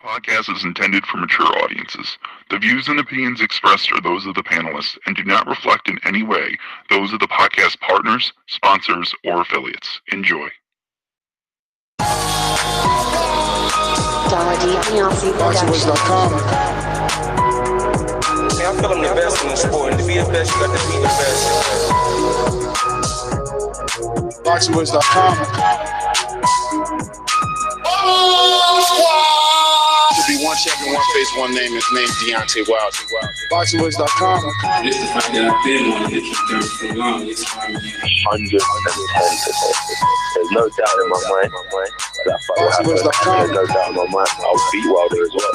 Podcast is intended for mature audiences. The views and opinions expressed are those of the panelists and do not reflect in any way those of the podcast partners, sponsors, or affiliates. Enjoy. ThaBoxingvoice.com. Hey, I feel I'm the best in the sport, and to be the best, you got to be the best. ThaBoxingvoice.com. Should be one champion, one face, one name. His name's Deontay Wilder. ThaBoxingvoice.com. This is the fight that I've been wanting to keep them for the longest time. 110%. There's no doubt in my mind. That fight will happen. There's no doubt in my mind. I'll beat Wilder as well.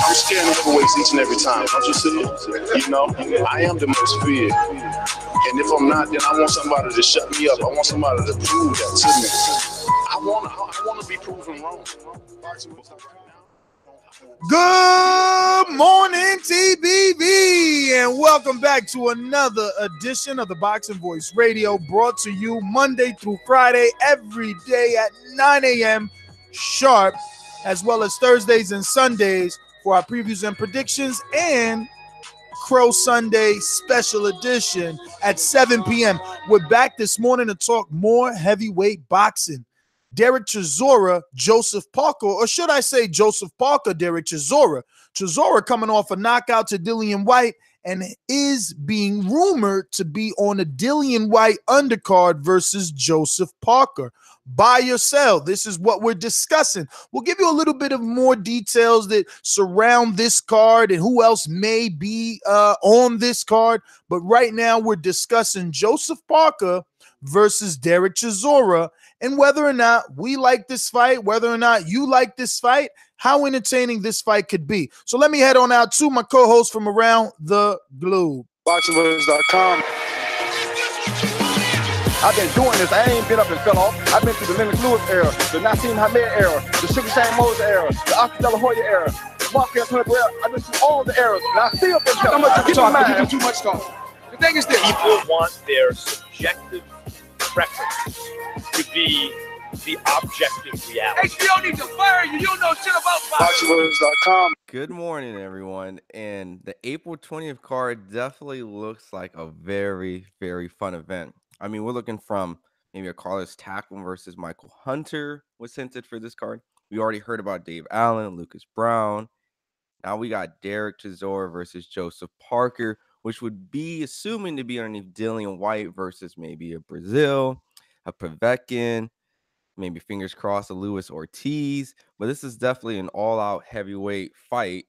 I'm scaring heavyweights each and every time. Don't you see it? You know, I am the most feared. And if I'm not, then I want somebody to shut me up. I want somebody to prove that to me. I want to be proven wrong. Good morning, TPV, and welcome back to another edition of the Boxing Voice Radio, brought to you Monday through Friday, every day at 9 a.m. sharp, as well as Thursdays and Sundays for our previews and predictions, and Crow Sunday special edition at 7 p.m. We're back this morning to talk more heavyweight boxing. Derek Chisora, Joseph Parker, or should I say Joseph Parker, Derek Chisora. Chisora coming off a knockout to Dillian Whyte and is being rumored to be on a Dillian Whyte undercard versus Joseph Parker. Buy or sell, this is what we're discussing. We'll give you a little bit of more details that surround this card and who else may be on this card. But right now we're discussing Joseph Parker versus Derek Chisora, and whether or not we like this fight, whether or not you like this fight, how entertaining this fight could be. So let me head on out to my co-host from around the globe. ThaBoxingvoice.com. I've been doing this. I ain't been up and fell off. I've been through the Lennox Lewis era, the Nassim Hamed era, the Sugar Shane Moses era, the Oscar De La Hoya era, the Mark Anthony era. I've been through all the eras, and I still been How much you talk? You do too much talk. The thing is this: People want their subjective preference to be the objective reality. HBO needs to fire you. You don't know shit about boxing. ThaBoxingvoice.com. Good morning, everyone. And the April 20th card definitely looks like a very, very fun event. I mean, we're looking from maybe a Carlos Takam versus Michael Hunter was hinted for this card. We already heard about Dave Allen, Lucas Brown. Now we got Derek Chisora versus Joseph Parker, which would be assuming to be underneath Dillian Whyte versus maybe a Brazil, a Povetkin, maybe fingers crossed a Luis Ortiz. But this is definitely an all-out heavyweight fight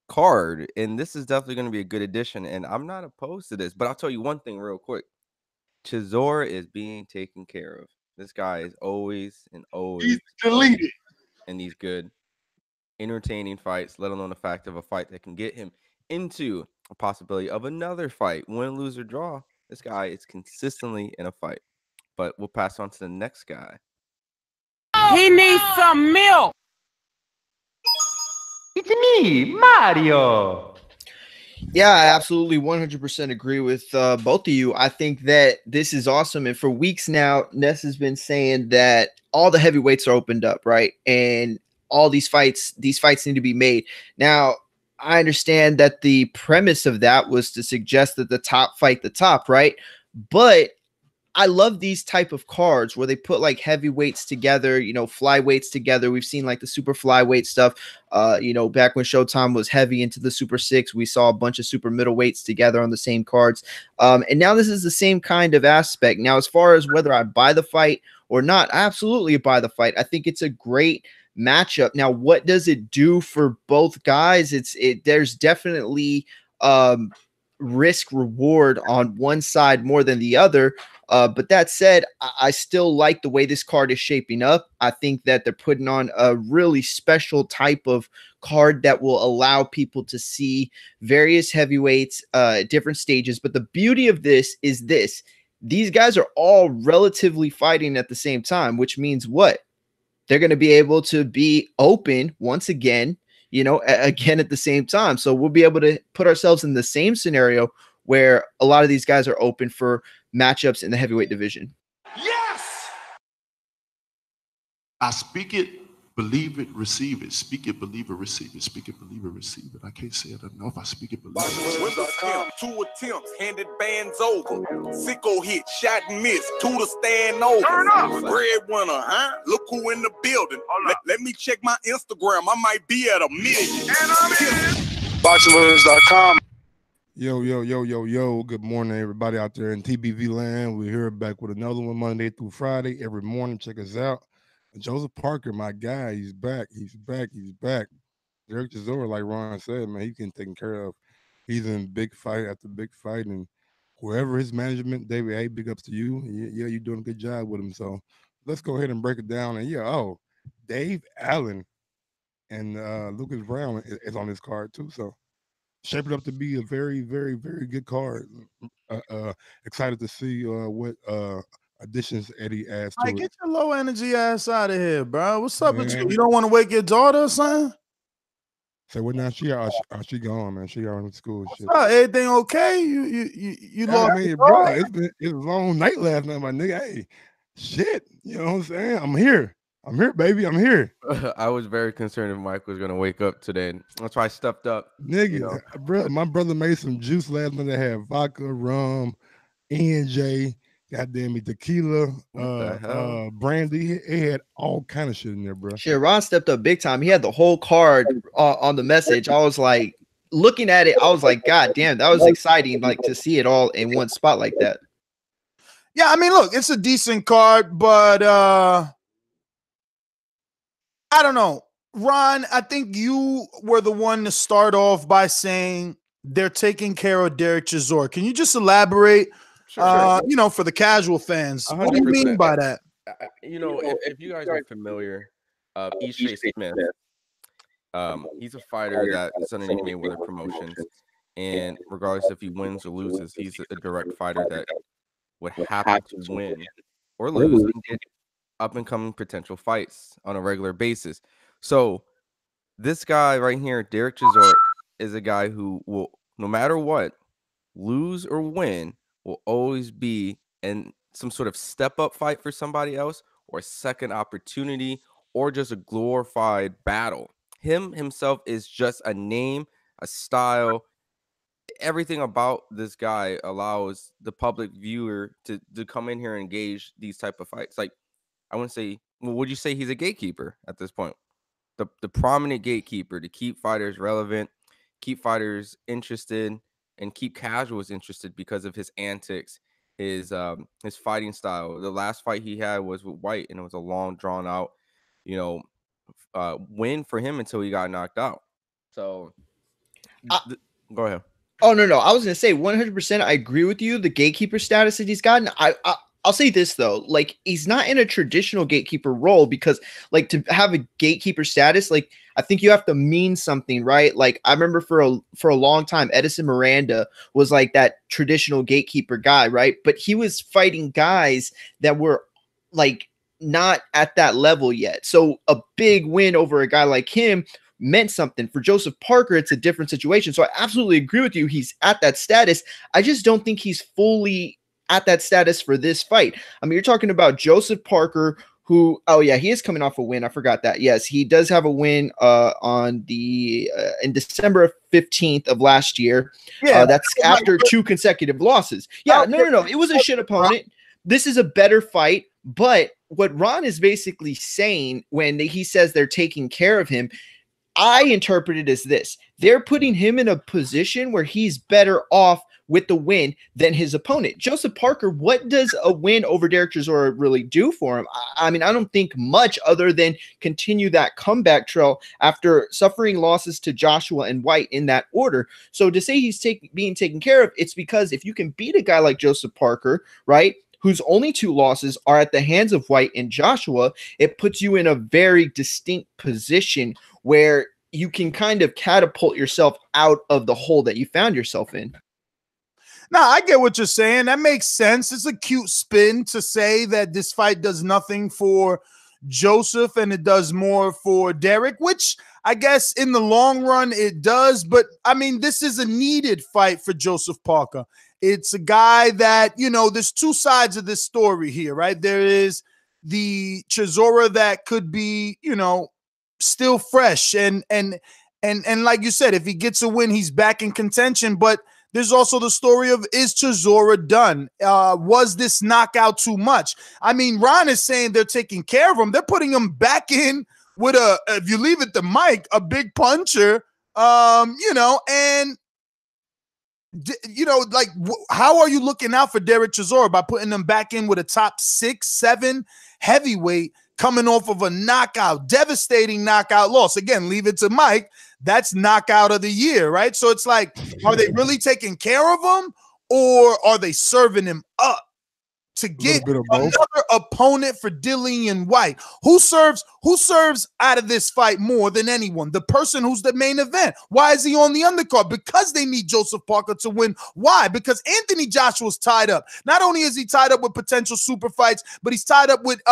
card, and this is definitely going to be a good addition, and I'm not opposed to this. But I'll tell you one thing real quick. Chisora is being taken care of. This guy is always He's deleted. in these good, entertaining fights, let alone the fact of a fight that can get him into a possibility of another fight. Win, lose, or draw, this guy is consistently in a fight. But we'll pass on to the next guy. He needs some milk. It's me, Mario. Yeah, I absolutely 100% agree with both of you. I think that this is awesome. And for weeks now, Ness has been saying that all the heavyweights are opened up, right? And all these fights need to be made. Now, I understand that the premise of that was to suggest that the top fight the top, right? But I love these type of cards where they put like heavyweights together, you know, flyweights together. We've seen like the super flyweight stuff, you know, back when Showtime was heavy into the super six, we saw a bunch of super middleweights together on the same cards. And now this is the same kind of aspect. Now, as far as whether I buy the fight or not, I absolutely buy the fight. I think it's a great matchup. Now, what does it do for both guys? There's definitely risk reward on one side more than the other. But that said, I still like the way this card is shaping up. I think that they're putting on a really special type of card that will allow people to see various heavyweights at different stages. But the beauty of this is this. These guys are all relatively fighting at the same time, which means what? They're going to be able to be open once again, you know, again at the same time. So we'll be able to put ourselves in the same scenario where a lot of these guys are open for matchups in the heavyweight division. Yes! I speak it Believe it, receive it. Speak it, believe it, receive it. Speak it, believe it, receive it. I can't say it enough. I speak it, believe it. 2 attempts, handed bands over. Sicko hit, shot and miss. 2 to stand over. Turn up. Breadwinner, huh? Look who in the building. Let me check my Instagram. I might be at 1 million. And I'm in. BoxingVoice.com. Yo. Good morning, everybody out there in TBV land. We're here back with another one Monday through Friday. Every morning, check us out. Joseph Parker, my guy, he's back. He's back. Derek Chisora, like Ron said, man, he's getting taken care of. He's in big fight after big fight, and whoever his management, David, hey, big ups to you. Yeah, you're doing a good job with him. So let's go ahead and break it down. And Dave Allen and Lucas Brown is on this card too. So shaping up to be a very, very, very good card. Excited to see what additions Eddie adds to it. Get your low energy ass out of here, bro. What's up with you? You don't want to wake your daughter or something? So what now? She gone, man. She gone to school. Shit. Everything okay? You lost. I mean, bro, it was a long night last night, my nigga. Hey, shit. You know what I'm saying? I'm here, baby. I'm here. I was very concerned if Mike was gonna wake up today. That's why I stepped up. Nigga, bro, my brother made some juice last night that had vodka, rum, E&J. Goddamn me, tequila, brandy. It had all kind of shit in there, bro. Shit, Ron stepped up big time. He had the whole card on the message. I was like, looking at it, I was like, God damn, that was exciting, like to see it all in one spot like that. Yeah, I mean, look, it's a decent card, but I don't know. Ron, I think you were the one to start off by saying they're taking care of Derek Chisora. Can you just elaborate? Sure. For the casual fans, 100%. What do you mean by that? If you guys are familiar, Ishe Smith, he's a fighter that is underneath Mayweather Promotions, and regardless if he wins or loses, he's a direct fighter that would happen to win or lose and get up and coming potential fights on a regular basis. So this guy right here, Derek Chisora, is a guy who will, no matter what, lose or win, will always be in some sort of step-up fight for somebody else, or a second opportunity, or just a glorified battle. Himself is just a name, a style. Everything about this guy allows the public viewer to come in here and engage these type of fights. Like, I wouldn't say, would you say he's a gatekeeper at this point? The prominent gatekeeper to keep fighters relevant, keep fighters interested, and keep casuals interested because of his antics, his fighting style. The last fight he had was with Whyte, and it was a long, drawn out, win for him until he got knocked out. So, go ahead. Oh, no. I was going to say 100%. I agree with you. The gatekeeper status that he's gotten. I'll say this, though. Like, he's not in a traditional gatekeeper role because, like, to have a gatekeeper status, like, I think you have to mean something, right? Like, I remember for a long time, Edison Miranda was like that traditional gatekeeper guy, right? But he was fighting guys that were, like, not at that level yet. So a big win over a guy like him meant something. For Joseph Parker, it's a different situation. So I absolutely agree with you. He's at that status. I just don't think he's fully at that status for this fight. I mean, you're talking about Joseph Parker, who, he is coming off a win. I forgot that. Yes, he does have a win on in December 15th of last year. Yeah, that's after 2 consecutive losses. Yeah, no. It was a shit opponent. This is a better fight. But what Ron is basically saying when he says they're taking care of him, I interpret it as this. They're putting him in a position where he's better off with the win than his opponent. Joseph Parker, what does a win over Derek Chisora really do for him? I mean, I don't think much other than continue that comeback trail after suffering losses to Joshua and Whyte in that order. So to say he's being taken care of, it's because if you can beat a guy like Joseph Parker, right, whose only 2 losses are at the hands of Whyte and Joshua, it puts you in a very distinct position where you can kind of catapult yourself out of the hole that you found yourself in. No, I get what you're saying. That makes sense. It's a cute spin to say that this fight does nothing for Joseph and it does more for Derek, which I guess in the long run it does. But I mean, this is a needed fight for Joseph Parker. It's a guy that, there's 2 sides of this story here, right? There is the Chisora that could be, still fresh, and like you said, if he gets a win, he's back in contention. But there's also the story of, is Chisora done? Was this knockout too much? I mean, Ron is saying they're taking care of him. They're putting him back in with if you leave it to Mike, a big puncher, and like, how are you looking out for Derek Chisora by putting them back in with a top 6, 7 heavyweight coming off of a knockout, devastating knockout loss? Again, leave it to Mike. That's knockout of the year, right? So it's like, are they really taking care of him, or are they serving him up to get another opponent for Dillian Whyte? Who serves out of this fight more than anyone? The person who's the main event. Why is he on the undercard? Because they need Joseph Parker to win. Why? Because Anthony Joshua's tied up. Not only is he tied up with potential super fights, but he's tied up with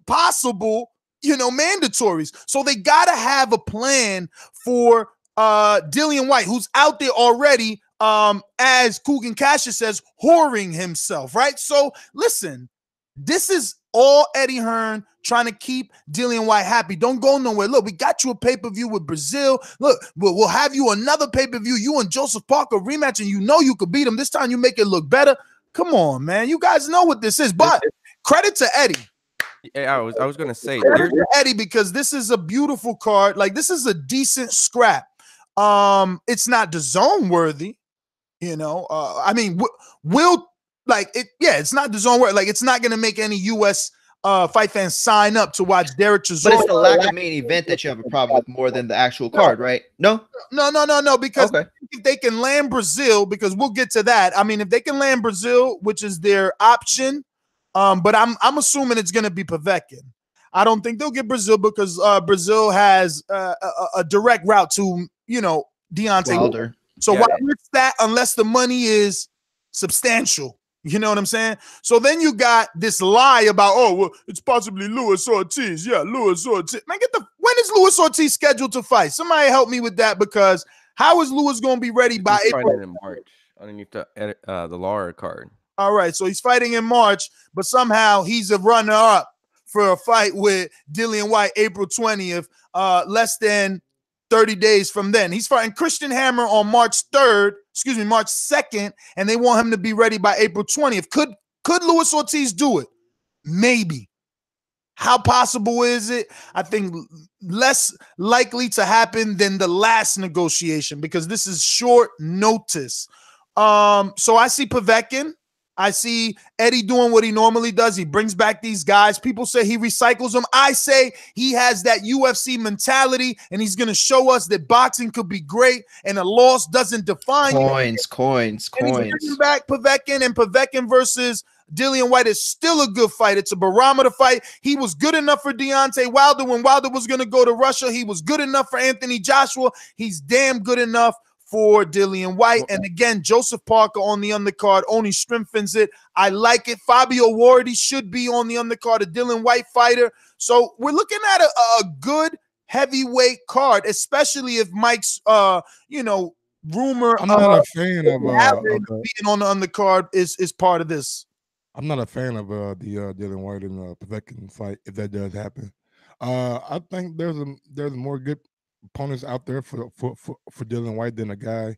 possible mandatories. So they gotta have a plan for Dillian Whyte, who's out there already, as Kugan Cassius says, whoring himself, right? So listen, this is all Eddie Hearn trying to keep Dillian Whyte happy. Don't go nowhere. Look, we got you a pay-per-view with Brazil. Look, we'll have you another pay-per-view, you and Joseph Parker rematch, and you could beat him. This time you make it look better. Come on, man. You guys know what this is. But credit to Eddie. Yeah, I was gonna say Eddie, because this is a beautiful card. Like, this is a decent scrap. It's not DAZN worthy, I mean, it's not DAZN worthy. Like, it's not gonna make any US fight fans sign up to watch Derek Chisora. But it's the lack of main event that you have a problem with more than the actual card, right? No, because if they can land Brazil, because we'll get to that. I mean, if they can land Brazil, which is their option. But I'm assuming it's going to be Povetkin. I don't think they'll get Brazil, because Brazil has a direct route to, Deontay Wilder. So why risk that unless the money is substantial? You know what I'm saying? So then you got this lie about, it's possibly Luis Ortiz. Yeah, Luis Ortiz. Man, when is Luis Ortiz scheduled to fight? Somebody help me with that, because how is Luis going to be ready by April? In March underneath the Lara card. All right, so he's fighting in March, but somehow he's a runner-up for a fight with Dillian Whyte April 20th, less than 30 days from then. He's fighting Christian Hammer on March 2nd, and they want him to be ready by April 20th. Could Luis Ortiz do it? Maybe. How possible is it? I think less likely to happen than the last negotiation, because this is short notice. So I see Povetkin. I see Eddie doing what he normally does. He brings back these guys. People say he recycles them. I say he has that UFC mentality, and he's going to show us that boxing could be great and a loss doesn't define coins. And he's bringing back Povetkin, and Povetkin versus Dillian Whyte is still a good fight. It's a barometer fight. He was good enough for Deontay Wilder when Wilder was going to go to Russia. He was good enough for Anthony Joshua. He's damn good enough for Dillian Whyte. And again, Joseph Parker on the undercard only strengthens it. I like it. Fabio Wardy should be on the undercard, a Dillian Whyte fighter. So we're looking at a good heavyweight card, especially if Mike's, rumor I'm not a fan of being on the undercard is part of this. I'm not a fan of the Dillian Whyte and Povetkin fight, if that does happen. I think there's more good opponents out there for Dillian Whyte than a guy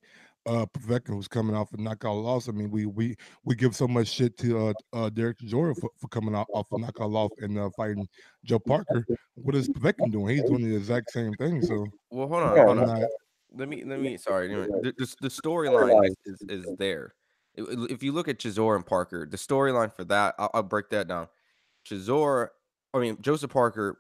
Povetkin who's coming off a knockout loss. I mean, we give so much shit to Derek Chisora for coming off a knockout loss and fighting Joe Parker. What is Povetkin doing? He's doing the exact same thing. So hold on. Let me. Sorry, the storyline is there. If you look at Chisora and Parker, the storyline for that, I'll break that down. Joseph Parker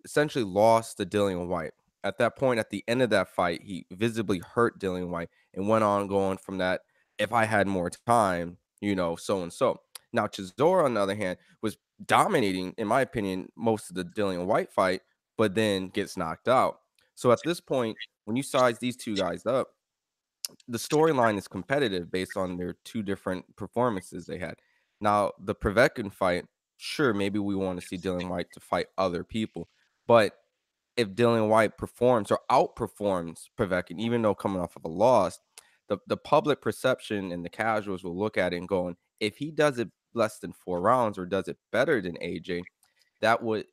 essentially lost to Dillian Whyte. At that point, at the end of that fight, he visibly hurt Dillian Whyte and went on going from that, if I had more time, so and so. Now, Chisora, on the other hand, was dominating, in my opinion, most of the Dillian Whyte fight, but then gets knocked out. So at this point, when you size these two guys up, the storyline is competitive based on their two different performances they had. Now, the Povetkin fight, sure, maybe we want to see Dillian Whyte to fight other people, but if Dillian Whyte performs or outperforms Povetkin, even though coming off of a loss, the public perception and the casuals will look at it and going, if he does it less than 4 rounds or does it better than AJ, that would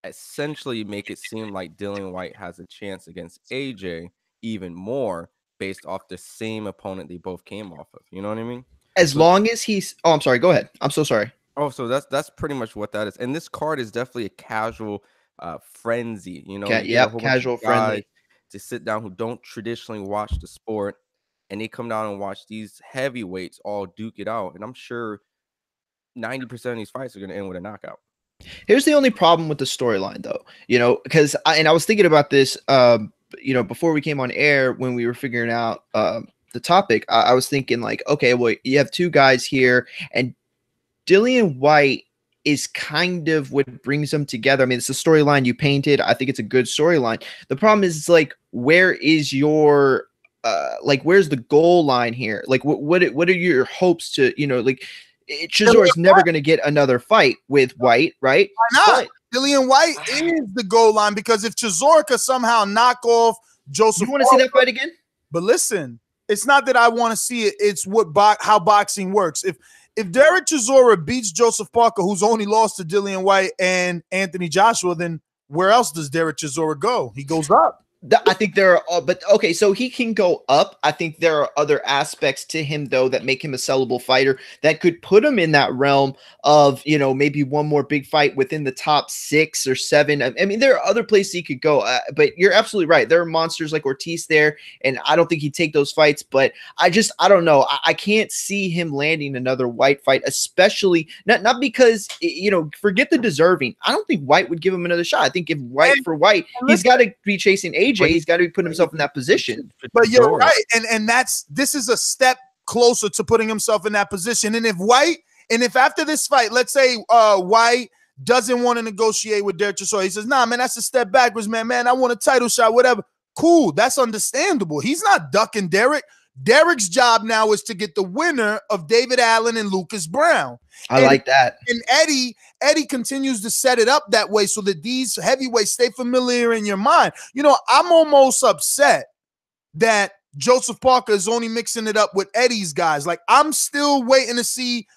essentially make it seem like Dillian Whyte has a chance against AJ even more based off the same opponent they both came off of. You know what I mean? As long as he's I'm sorry, go ahead. I'm so sorry. Oh, so that's pretty much what that is. And this card is definitely a casual frenzy. You know, you get a whole casual bunch of guys friendly to sit down who don't traditionally watch the sport, and they come down and watch these heavyweights all duke it out. And I'm sure 90% of these fights are going to end with a knockout. Here's the only problem with the storyline, though, because I was thinking about this, before we came on air when we were figuring out the topic. I was thinking like, okay, well, you have two guys here, and Dillian Whyte is kind of what brings them together. I mean, it's a storyline you painted. I think it's a good storyline. The problem is, it's like, where is your where's the goal line here? Like, what are your hopes to, Chisora is never going to get another fight with Whyte, right? Why not? Dillian Whyte is the goal line, because if Chisora could somehow knock off Joseph, you want to see that fight again? But listen, it's not that I want to see it. It's how boxing works. If Derek Chisora beats Joseph Parker, who's only lost to Dillian Whyte and Anthony Joshua, then where else does Derek Chisora go? He goes up. I think there are, but okay, so he can go up. I think there are other aspects to him, though, that make him a sellable fighter that could put him in that realm of, maybe one more big fight within the top 6 or 7. I mean, there are other places he could go, but you're absolutely right. There are monsters like Ortiz there, and I don't think he'd take those fights, but I don't know. I can't see him landing another Whyte fight, especially not because, forget the deserving. I don't think Whyte would give him another shot. I think if Whyte, he's got to be chasing AJ. He's got to be putting himself in that position. But you're right, and this is a step closer to putting himself in that position. And if after this fight, let's say Whyte doesn't want to negotiate with Derek Chisora, he says, "Nah, man, that's a step backwards, man. I want a title shot, whatever." Cool, that's understandable. He's not ducking Derek. Derek's job now is to get the winner of David Allen and Lucas Brown. I like that. And Eddie continues to set it up that way so that these heavyweights stay familiar in your mind. I'm almost upset that Joseph Parker is only mixing it up with Eddie's guys. Like, I'm still waiting to see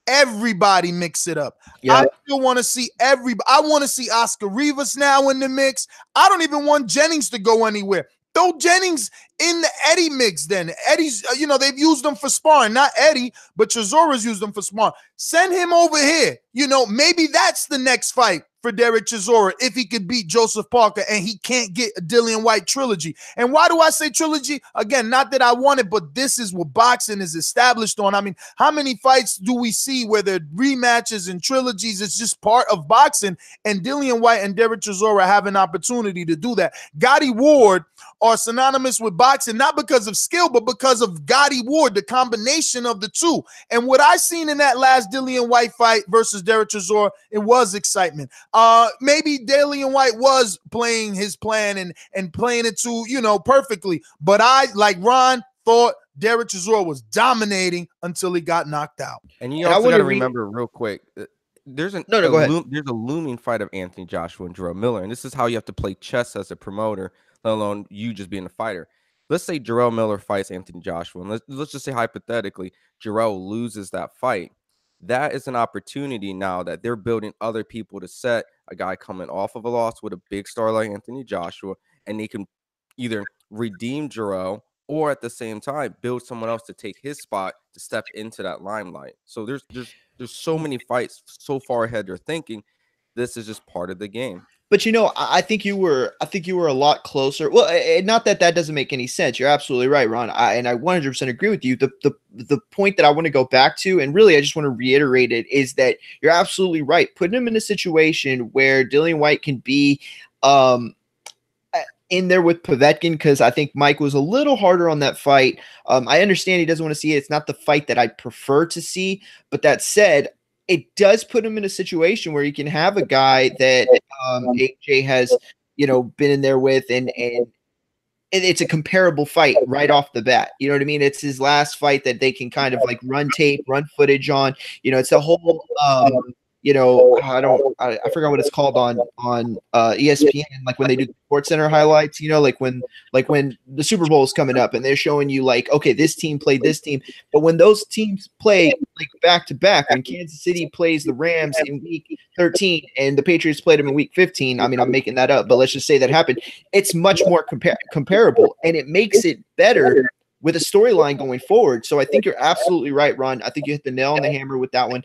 everybody mix it up. Yeah. I still want to see everybody. I want to see Oscar Rivas now in the mix. I don't even want Jennings to go anywhere. Throw Jennings in the Eddie mix then. Eddie's, they've used them for sparring. Not Eddie, but Chisora's used them for sparring. Send him over here. Maybe that's the next fight for Derek Chisora if he could beat Joseph Parker and he can't get a Dillian Whyte trilogy. And why do I say trilogy? Again, not that I want it, but this is what boxing is established on. I mean, how many fights do we see where they're rematches and trilogies? It's just part of boxing, and Dillian Whyte and Derek Chisora have an opportunity to do that. Gotti Ward are synonymous with boxing, not because of skill, but because of Gotti Ward, the combination of the two. And what I seen in that last Dillian Whyte fight versus Derek Chisora, it was excitement. Maybe Dillian Whyte was playing his plan and playing it to, perfectly. But I, like Ron, thought Derek Chisora was dominating until he got knocked out. And you also got to remember real quick, there's a looming fight of Anthony Joshua and Jarrell Miller. And this is how you have to play chess as a promoter, let alone you just being a fighter. Let's say Jarrell Miller fights Anthony Joshua. And let's just say hypothetically, Jarrell loses that fight. That is an opportunity now that they're building other people to set a guy coming off of a loss with a big star like Anthony Joshua, and they can either redeem Jarrell or at the same time build someone else to take his spot to step into that limelight. So there's so many fights so far ahead they're thinking this is just part of the game. But I think you were a lot closer. Well, not that doesn't make any sense. You're absolutely right, Ron. I 100% agree with you. The point that I want to go back to, and really I just want to reiterate it, is that you're absolutely right. Putting him in a situation where Dillian Whyte can be in there with Povetkin, because I think Mike was a little harder on that fight. I understand he doesn't want to see it. It's not the fight that I'd prefer to see. But that said, it does put him in a situation where you can have a guy that AJ has, been in there with, and it's a comparable fight right off the bat. You know what I mean? It's his last fight that they can kind of like run tape, run footage on. It's a whole I forgot what it's called on ESPN, like when they do Sports Center highlights, like when the Super Bowl is coming up and they're showing you like, okay, this team played this team, but when those teams play like back to back, when Kansas City plays the Rams in week 13 and the Patriots played them in week 15, I mean, I'm making that up, but let's just say that happened. It's much more comparable, and it makes it better with a storyline going forward. So I think you're absolutely right, Ron. I think you hit the nail on the hammer with that one.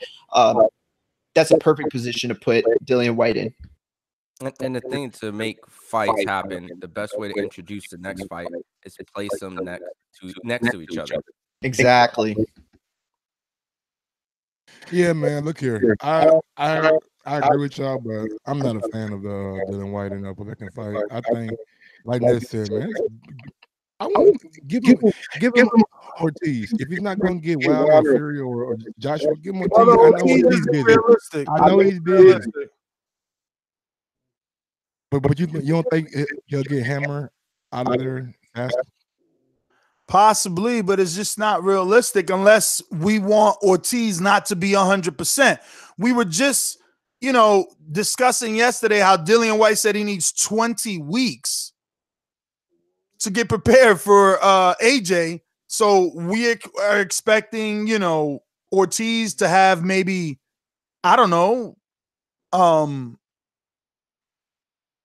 That's a perfect position to put Dillian Whyte in. And the thing to make fights happen, the best way to introduce the next fight is to place them next to each other. Exactly. Yeah, man. Look here. I agree with y'all, but I'm not a fan of the Dillian Whyte in a Povetkin fight. I think, like Ned said, man, I want to give him Ortiz. If he's not going to get Wild or Fury or Joshua, give him Ortiz. I know he's busy. But you don't think he'll get Hammer out of there fast? Possibly, but it's just not realistic unless we want Ortiz not to be 100%. We were just, discussing yesterday how Dillian Whyte said he needs 20 weeks to get prepared for AJ. So we are expecting, Ortiz to have maybe, I don't know,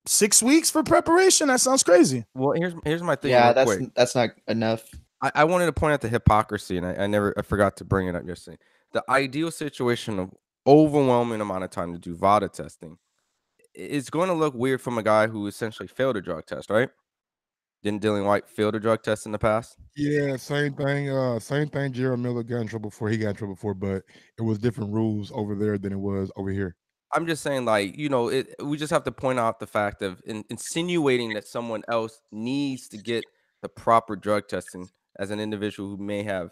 6 weeks for preparation. That sounds crazy. Well, here's my thing. Yeah, that's not enough. I wanted to point out the hypocrisy, and I forgot to bring it up yesterday. The ideal situation of overwhelming amount of time to do VADA testing is going to look weird from a guy who essentially failed a drug test, right? Didn't Dillian Whyte fail a drug test in the past? Yeah, same thing. Same thing. Jared Miller got in trouble for. He got in trouble for, but it was different rules over there than it was over here. I'm just saying, like, we just have to point out the fact of insinuating that someone else needs to get the proper drug testing as an individual who may have,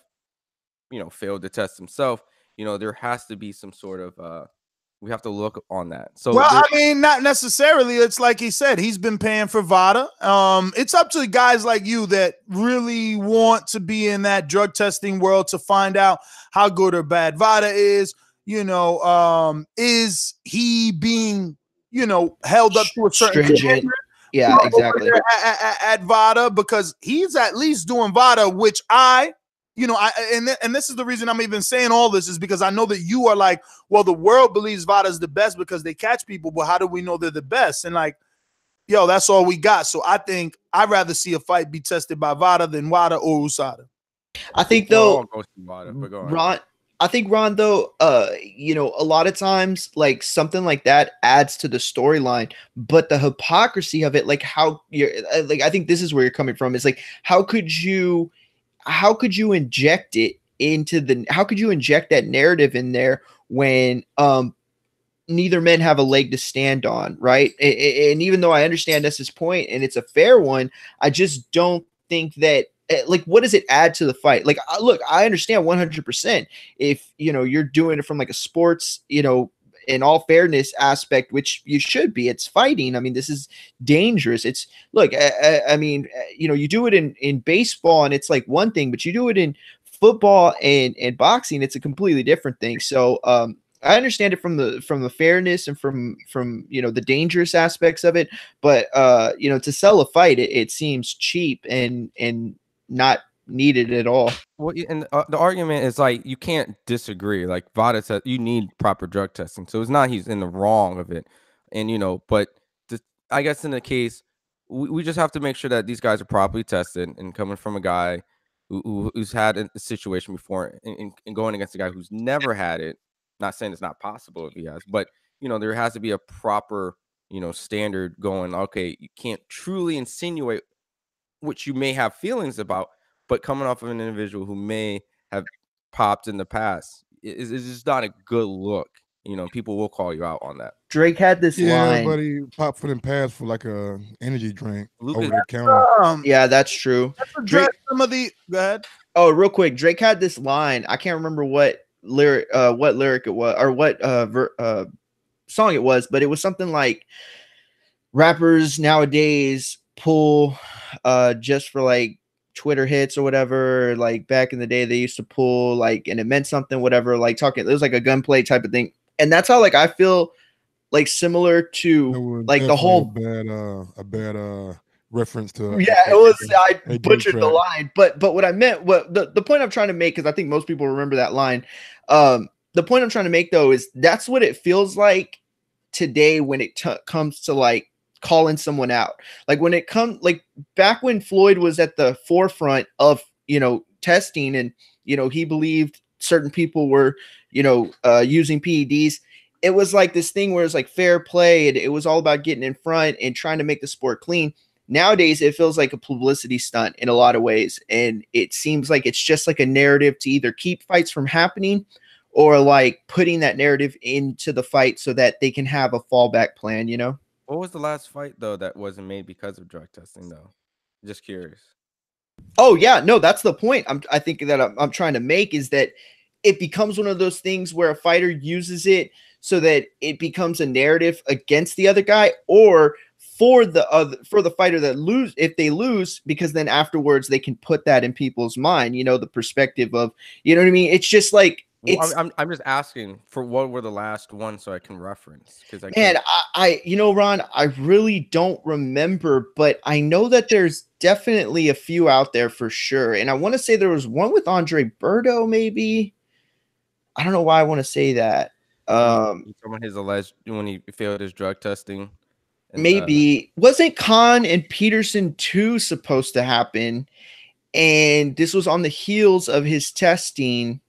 failed to test himself. There has to be some sort of we have to look on that. So, well, I mean, not necessarily. It's like he said, he's been paying for VADA. It's up to guys like you that really want to be in that drug testing world to find out how good or bad VADA is. Is he being, held up to a certain stringent? Yeah, exactly. At VADA, because he's at least doing VADA, which and this is the reason I'm even saying all this is because I know that you are like, well, the world believes VADA is the best because they catch people, but how do we know they're the best? And like, that's all we got. So I think I'd rather see a fight be tested by VADA than WADA or USADA. I think though, Ron, though, a lot of times, like something like that adds to the storyline, but the hypocrisy of it, like how you're like, I think this is where you're coming from. Is like, how could you inject it into how could you inject that narrative in there when, neither men have a leg to stand on, right? And even though I understand that's his point and it's a fair one, I just don't think that, like, what does it add to the fight? Like, look, I understand 100% if, you're doing it from like a sports, in all fairness aspect, which you should be. It's fighting. I mean, this is dangerous. It's look, I mean, you do it in baseball and it's like one thing, but you do it in football and boxing, it's a completely different thing. So I understand it from the fairness and from the dangerous aspects of it, but to sell a fight, it seems cheap and not needed at all. Well, and the argument is like you can't disagree. Like VADA said, you need proper drug testing, so it's not he's in the wrong of it, and but I guess in the case, we just have to make sure that these guys are properly tested. And coming from a guy who's had a situation before, and going against a guy who's never had it, not saying it's not possible if he has, but there has to be a proper standard going. Okay, you can't truly insinuate which you may have feelings about, but coming off of an individual who may have popped in the past is just not a good look. People will call you out on that. Drake had this line. Everybody popped for them pass for like a energy drink over the counter. Yeah, that's true. Drake, some of the go ahead. Oh, real quick, Drake had this line. I can't remember what lyric it was or what song it was, but it was something like rappers nowadays pull just for like Twitter hits or whatever. Like back in the day, they used to pull like, and it meant something, whatever. Like talking, it was like a gunplay type of thing. And that's how like I feel like similar to like the whole a bad reference to it was I a butchered the track. line, but what I meant, what the point I'm trying to make, because I think most people remember that line. The point I'm trying to make though is that's what it feels like today when it comes to like calling someone out. Like when it comes like back when Floyd was at the forefront of, you know, testing and, you know, he believed certain people were, you know, using PEDs. It was like this thing where it's like fair play. And it was all about getting in front and trying to make the sport clean. Nowadays, it feels like a publicity stunt in a lot of ways. And it seems like it's just like a narrative to either keep fights from happening or like putting that narrative into the fight so that they can have a fallback plan, you know? What was the last fight, though, that wasn't made because of drug testing, though? Just curious. Oh, yeah. No, that's the point I think that I'm trying to make is that it becomes one of those things where a fighter uses it so that it becomes a narrative against the other guy or for the fighter that lose if they lose, because then afterwards they can put that in people's mind, you know, the perspective of, you know what I mean? It's just like it's I'm just asking for what were the last ones so I can reference, because I you know, Ron, I really don't remember, but I know that there's definitely a few out there for sure. And I want to say there was one with Andre Berto, maybe. I don't know why I want to say that. Someone his alleged when he failed his drug testing. And, maybe wasn't Khan and Peterson 2 supposed to happen? And this was on the heels of his testing.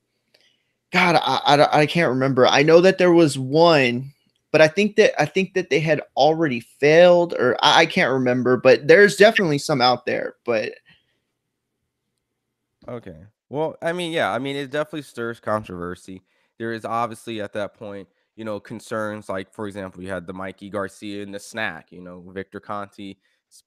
God, I can't remember. I know that there was one, but I think that they had already failed, or I can't remember. But there's definitely some out there. But okay, well, I mean, yeah, I mean, it definitely stirs controversy. There is obviously at that point, you know, concerns like, for example, you had the Mikey Garcia and the snack, you know, Victor Conti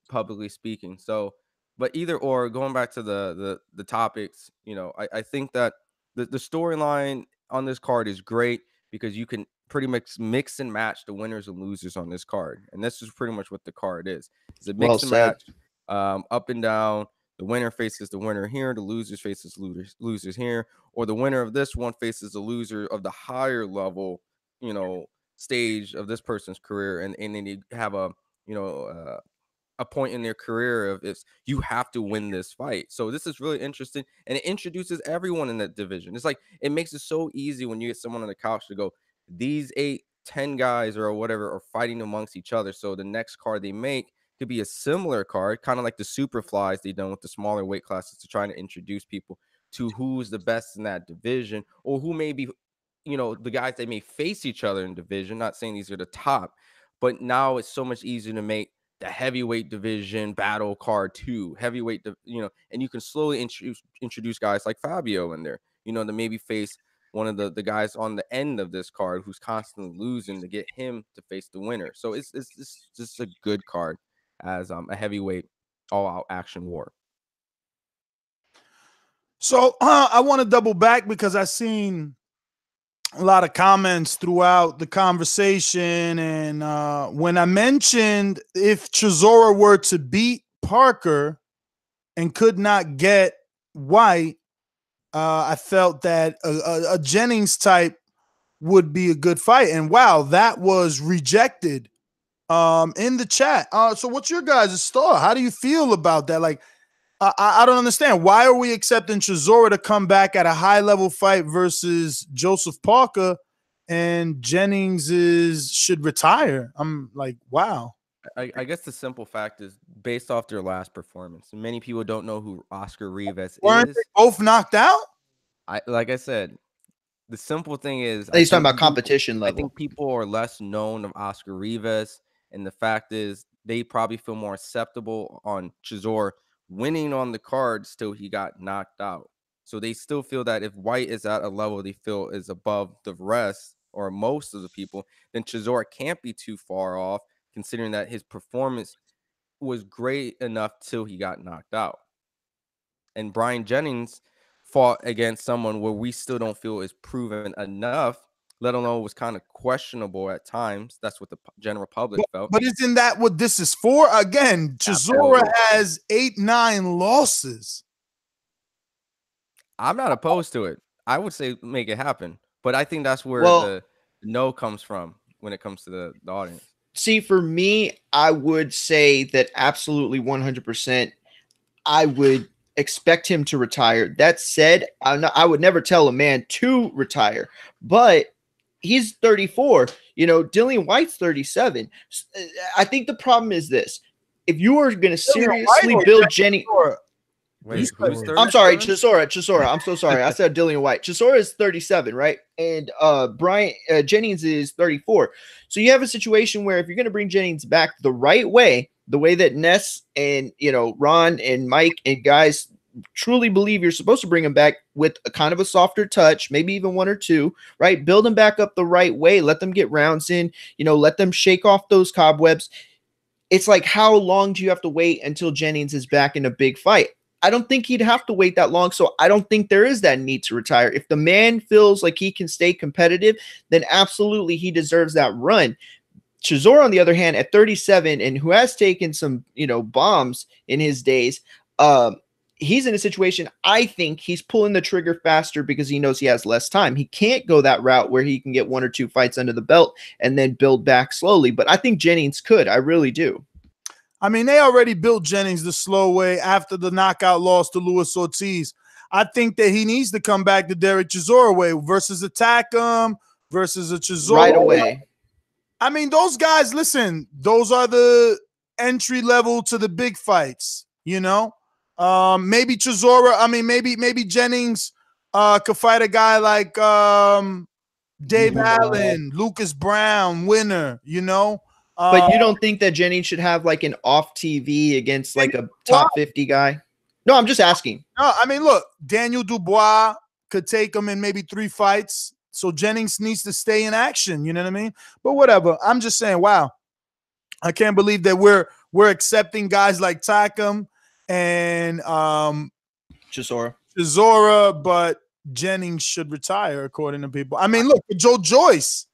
publicly speaking. So, but either or, going back to the topics, you know, I think that the storyline on this card is great because you can pretty much mix and match the winners and losers on this card, and this is pretty much what the card is. It's a mix and match, up and down. The winner faces the winner here, the losers faces losers here, or the winner of this one faces the loser of the higher level, you know, stage of this person's career, and then you have a, you know, a point in their career of it's you have to win this fight. So this is really interesting, and it introduces everyone in that division. It's like it makes it so easy when you get someone on the couch to go, these 8-10 guys or whatever are fighting amongst each other. So the next card they make could be a similar card, kind of like the super flies they done with the smaller weight classes to try to introduce people to who's the best in that division, or who may be, you know, the guys that may face each other in division. Not saying these are the top, but now it's so much easier to make the heavyweight division battle card too. Heavyweight, you know, and you can slowly introduce guys like Fabio in there, you know, to maybe face one of the guys on the end of this card who's constantly losing to get him to face the winner. So it's just a good card as a heavyweight all-out action war. So I want to double back because I seen a lot of comments throughout the conversation, and when I mentioned if Chisora were to beat Parker and could not get Whyte, I felt that a Jennings type would be a good fight. And wow, that was rejected in the chat. So what's your guys' thought? How do you feel about that? Like, I don't understand. Why are we accepting Chisora to come back at a high-level fight versus Joseph Parker, and Jennings should retire? I'm like, wow. I guess the simple fact is based off their last performance. Many people don't know who Oscar Rivas Weren't is. they both knocked out? Like I said, the simple thing is he's talking about competition level. I think people are less known of Oscar Rivas, and the fact is they probably feel more acceptable on Chisora winning on the card still he got knocked out. So they still feel that if Whyte is at a level they feel is above the rest or most of the people, then Chisora can't be too far off, considering that his performance was great enough till he got knocked out. And Brian Jennings fought against someone where we still don't feel is proven enough, let alone was kind of questionable at times. That's what the general public felt. But isn't that what this is for? Again, Chisora has 8-9 losses. I'm not opposed to it. I would say make it happen. But I think that's where the no comes from when it comes to the audience? See, for me, I would say that absolutely 100%. I would expect him to retire. That said, I would never tell a man to retire, but he's 34. Dillian Whyte's 37. I think the problem is this. If you are going to seriously build Jenny... Wait, I'm sorry, Chisora. I'm so sorry. I said Dillian Whyte. Chisora is 37, right? And Jennings is 34. So you have a situation where if you're going to bring Jennings back the right way, the way that Ness and Ron and Mike and guys truly believe you're supposed to bring him back with a kind of a softer touch, maybe even one or two, right? Build them back up the right way. Let them get rounds in, let them shake off those cobwebs. It's like, how long do you have to wait until Jennings is back in a big fight? I don't think he'd have to wait that long, so I don't think there is that need to retire. If the man feels like he can stay competitive, then absolutely he deserves that run. Chisora, on the other hand, at 37, and who has taken some, bombs in his days, he's in a situation, I think he's pulling the trigger faster because he knows he has less time. He can't go that route where he can get 1 or 2 fights under the belt and then build back slowly, but I think Jennings could. I really do. I mean, they already built Jennings the slow way after the knockout loss to Luis Ortiz. I think that he needs to come back to Derek Chisora way versus attack him versus a Chisora right away. I mean, those guys, listen, those are the entry level to the big fights, Maybe Chisora, maybe Jennings could fight a guy like Dave Allen, Lucas Brown, winner, But you don't think that Jennings should have like an off TV against like a top 50 guy? No, I'm just asking. No, I mean, look, Daniel Dubois could take him in maybe 3 fights. So Jennings needs to stay in action. You know what I mean? But whatever. I'm just saying, wow. I can't believe that we're accepting guys like Takam and Chisora, but Jennings should retire, according to people. I mean, look, Joe Joyce.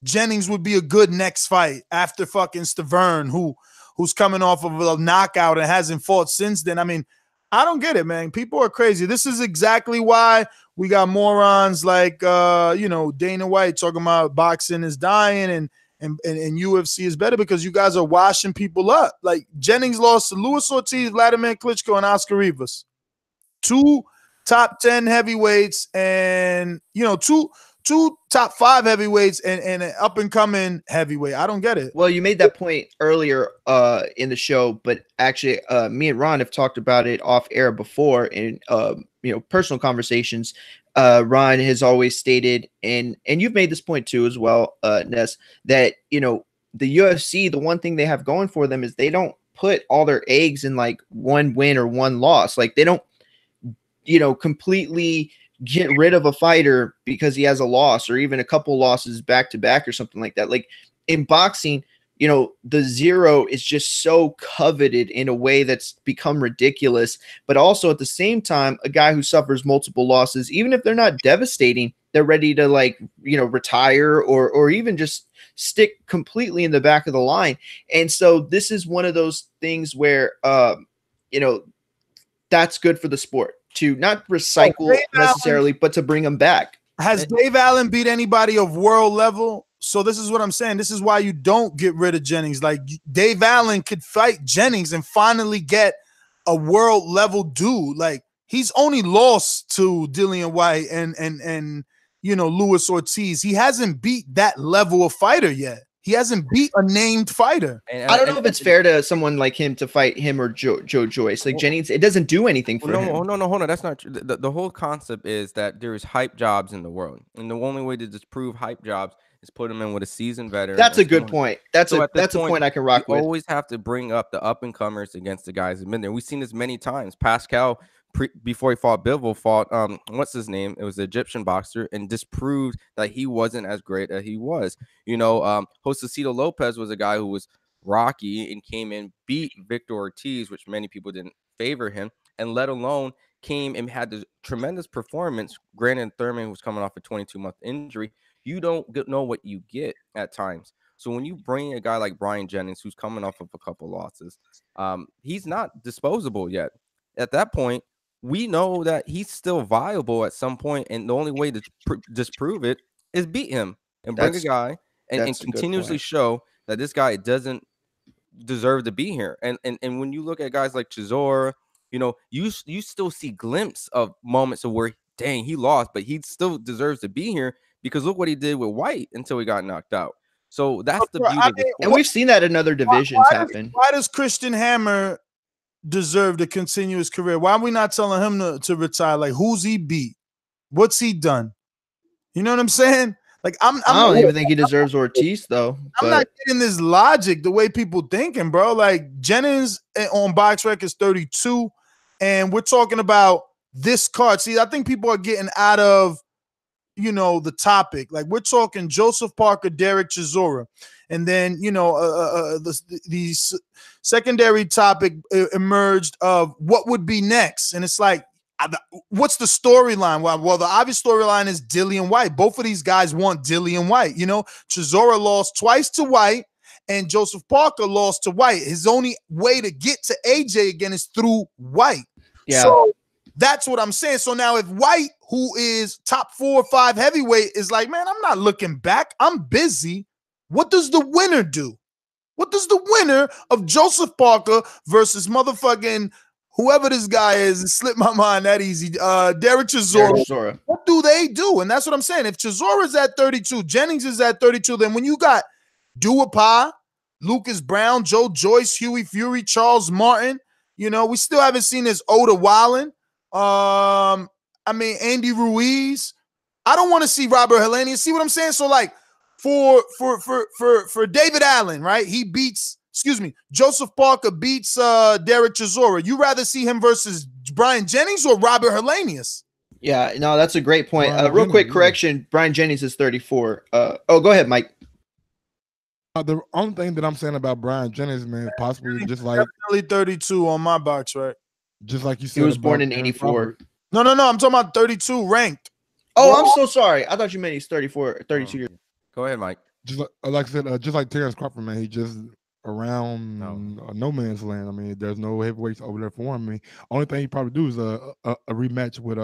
Jennings would be a good next fight after fucking Stavern, who's coming off of a knockout and hasn't fought since then. I mean, I don't get it, man. People are crazy. This is exactly why we got morons like Dana White talking about boxing is dying and UFC is better because you guys are washing people up. Like Jennings lost to Luis Ortiz, Vladimir Klitschko, and Oscar Rivas. 2 top 10 heavyweights and two top 5 heavyweights and an up-and-coming heavyweight. I don't get it. Well, you made that point earlier in the show, but actually me and Ron have talked about it off air before in personal conversations. Ron has always stated, and you've made this point too as well, Ness, that the UFC, the one thing they have going for them is they don't put all their eggs in like one win or one loss. Like they don't completely get rid of a fighter because he has a loss or even a couple losses back to back or something like that. Like in boxing, the 0 is just so coveted in a way that's become ridiculous. But also at the same time, a guy who suffers multiple losses, even if they're not devastating, they're ready to retire or even just stick completely in the back of the line. And so this is one of those things where, that's good for the sport. To not recycle necessarily, but to bring them back. Has Dave Allen beat anybody of world level? So this is what I'm saying. This is why you don't get rid of Jennings. Like Dave Allen could fight Jennings and finally get a world level dude. Like he's only lost to Dillian Whyte and Luis Ortiz. He hasn't beat that level of fighter yet. He hasn't beat a named fighter. I don't know if it's fair to someone like him to fight him or Joe Joyce. Like Jennings, it doesn't do anything for him. No, hold on. That's not true. The whole concept is that there is hype jobs in the world. And the only way to disprove hype jobs is put them in with a seasoned veteran. That's a good point. That's a point I can rock with. You always have to bring up the up-and-comers against the guys who've been there. We've seen this many times. Pascal, before he fought Bivol, fought what's his name? It was the Egyptian boxer, and disproved that he wasn't as great as he was. Josecito Lopez was a guy who was rocky and came in, beat Victor Ortiz, which many people didn't favor him, and let alone came and had this tremendous performance. Granted, Thurman was coming off a 22-month injury. You don't know what you get at times. So when you bring a guy like Brian Jennings, who's coming off of a couple losses, he's not disposable yet. At that point, we know that he's still viable at some point, and the only way to disprove it is beat him. and bring a guy and continuously show that this guy doesn't deserve to be here. And when you look at guys like Chisora, you still see glimpses of moments of where, dang, he lost, but he still deserves to be here because look what he did with Whyte until he got knocked out. So that's the beauty of the sport. And we've seen that in other divisions happen. Why does Christian Hammer deserve to continue his career? Why are we not telling him to retire? Like, who's he beat? What's he done? You know what I'm saying? Like, I don't even think he deserves Ortiz, though. I'm not getting this logic the way people thinking, bro. Like, Jennings on box rec is 32, and we're talking about this card. See, I think people are getting out of, the topic. Like, we're talking Joseph Parker, Derek Chisora, and then, the secondary topic emerged of what would be next. And it's like, what's the storyline? Well, the obvious storyline is Dillian Whyte. Both of these guys want Dillian Whyte. Chisora lost twice to Whyte, and Joseph Parker lost to Whyte. His only way to get to AJ again is through Whyte. Yeah. So that's what I'm saying. So now if Whyte, who is top 4 or 5 heavyweight, is like, man, I'm not looking back, I'm busy, what does the winner do? What does the winner of Joseph Parker versus motherfucking whoever this guy is, it slipped my mind that easy, Derek Chisora, what do they do? And that's what I'm saying. If Chisora is at 32, Jennings is at 32, then when you got Duapa, Lucas Brown, Joe Joyce, Huey Fury, Charles Martin, we still haven't seen this Oda Wallen. Andy Ruiz. I don't want to see Robert Helenius. See what I'm saying? So like for David Allen, right? He beats, Joseph Parker beats Derek Chisora. You rather see him versus Brian Jennings or Robert Helenius? Yeah, no, that's a great point. Real quick correction, Brian Jennings is 34. Go ahead, Mike. The only thing that I'm saying about Brian Jennings, man, possibly just like definitely 32 on my box, right? Just like you said, he was born in 84. No, I'm talking about 32 ranked. Oh, I'm so sorry. I thought you meant he's 34, 32 years. Go ahead, Mike. Just like I said, just like Terrence Crawford, man, he just around no man's land. I mean, there's no heavyweights over there for him. I mean, only thing he probably do is a rematch with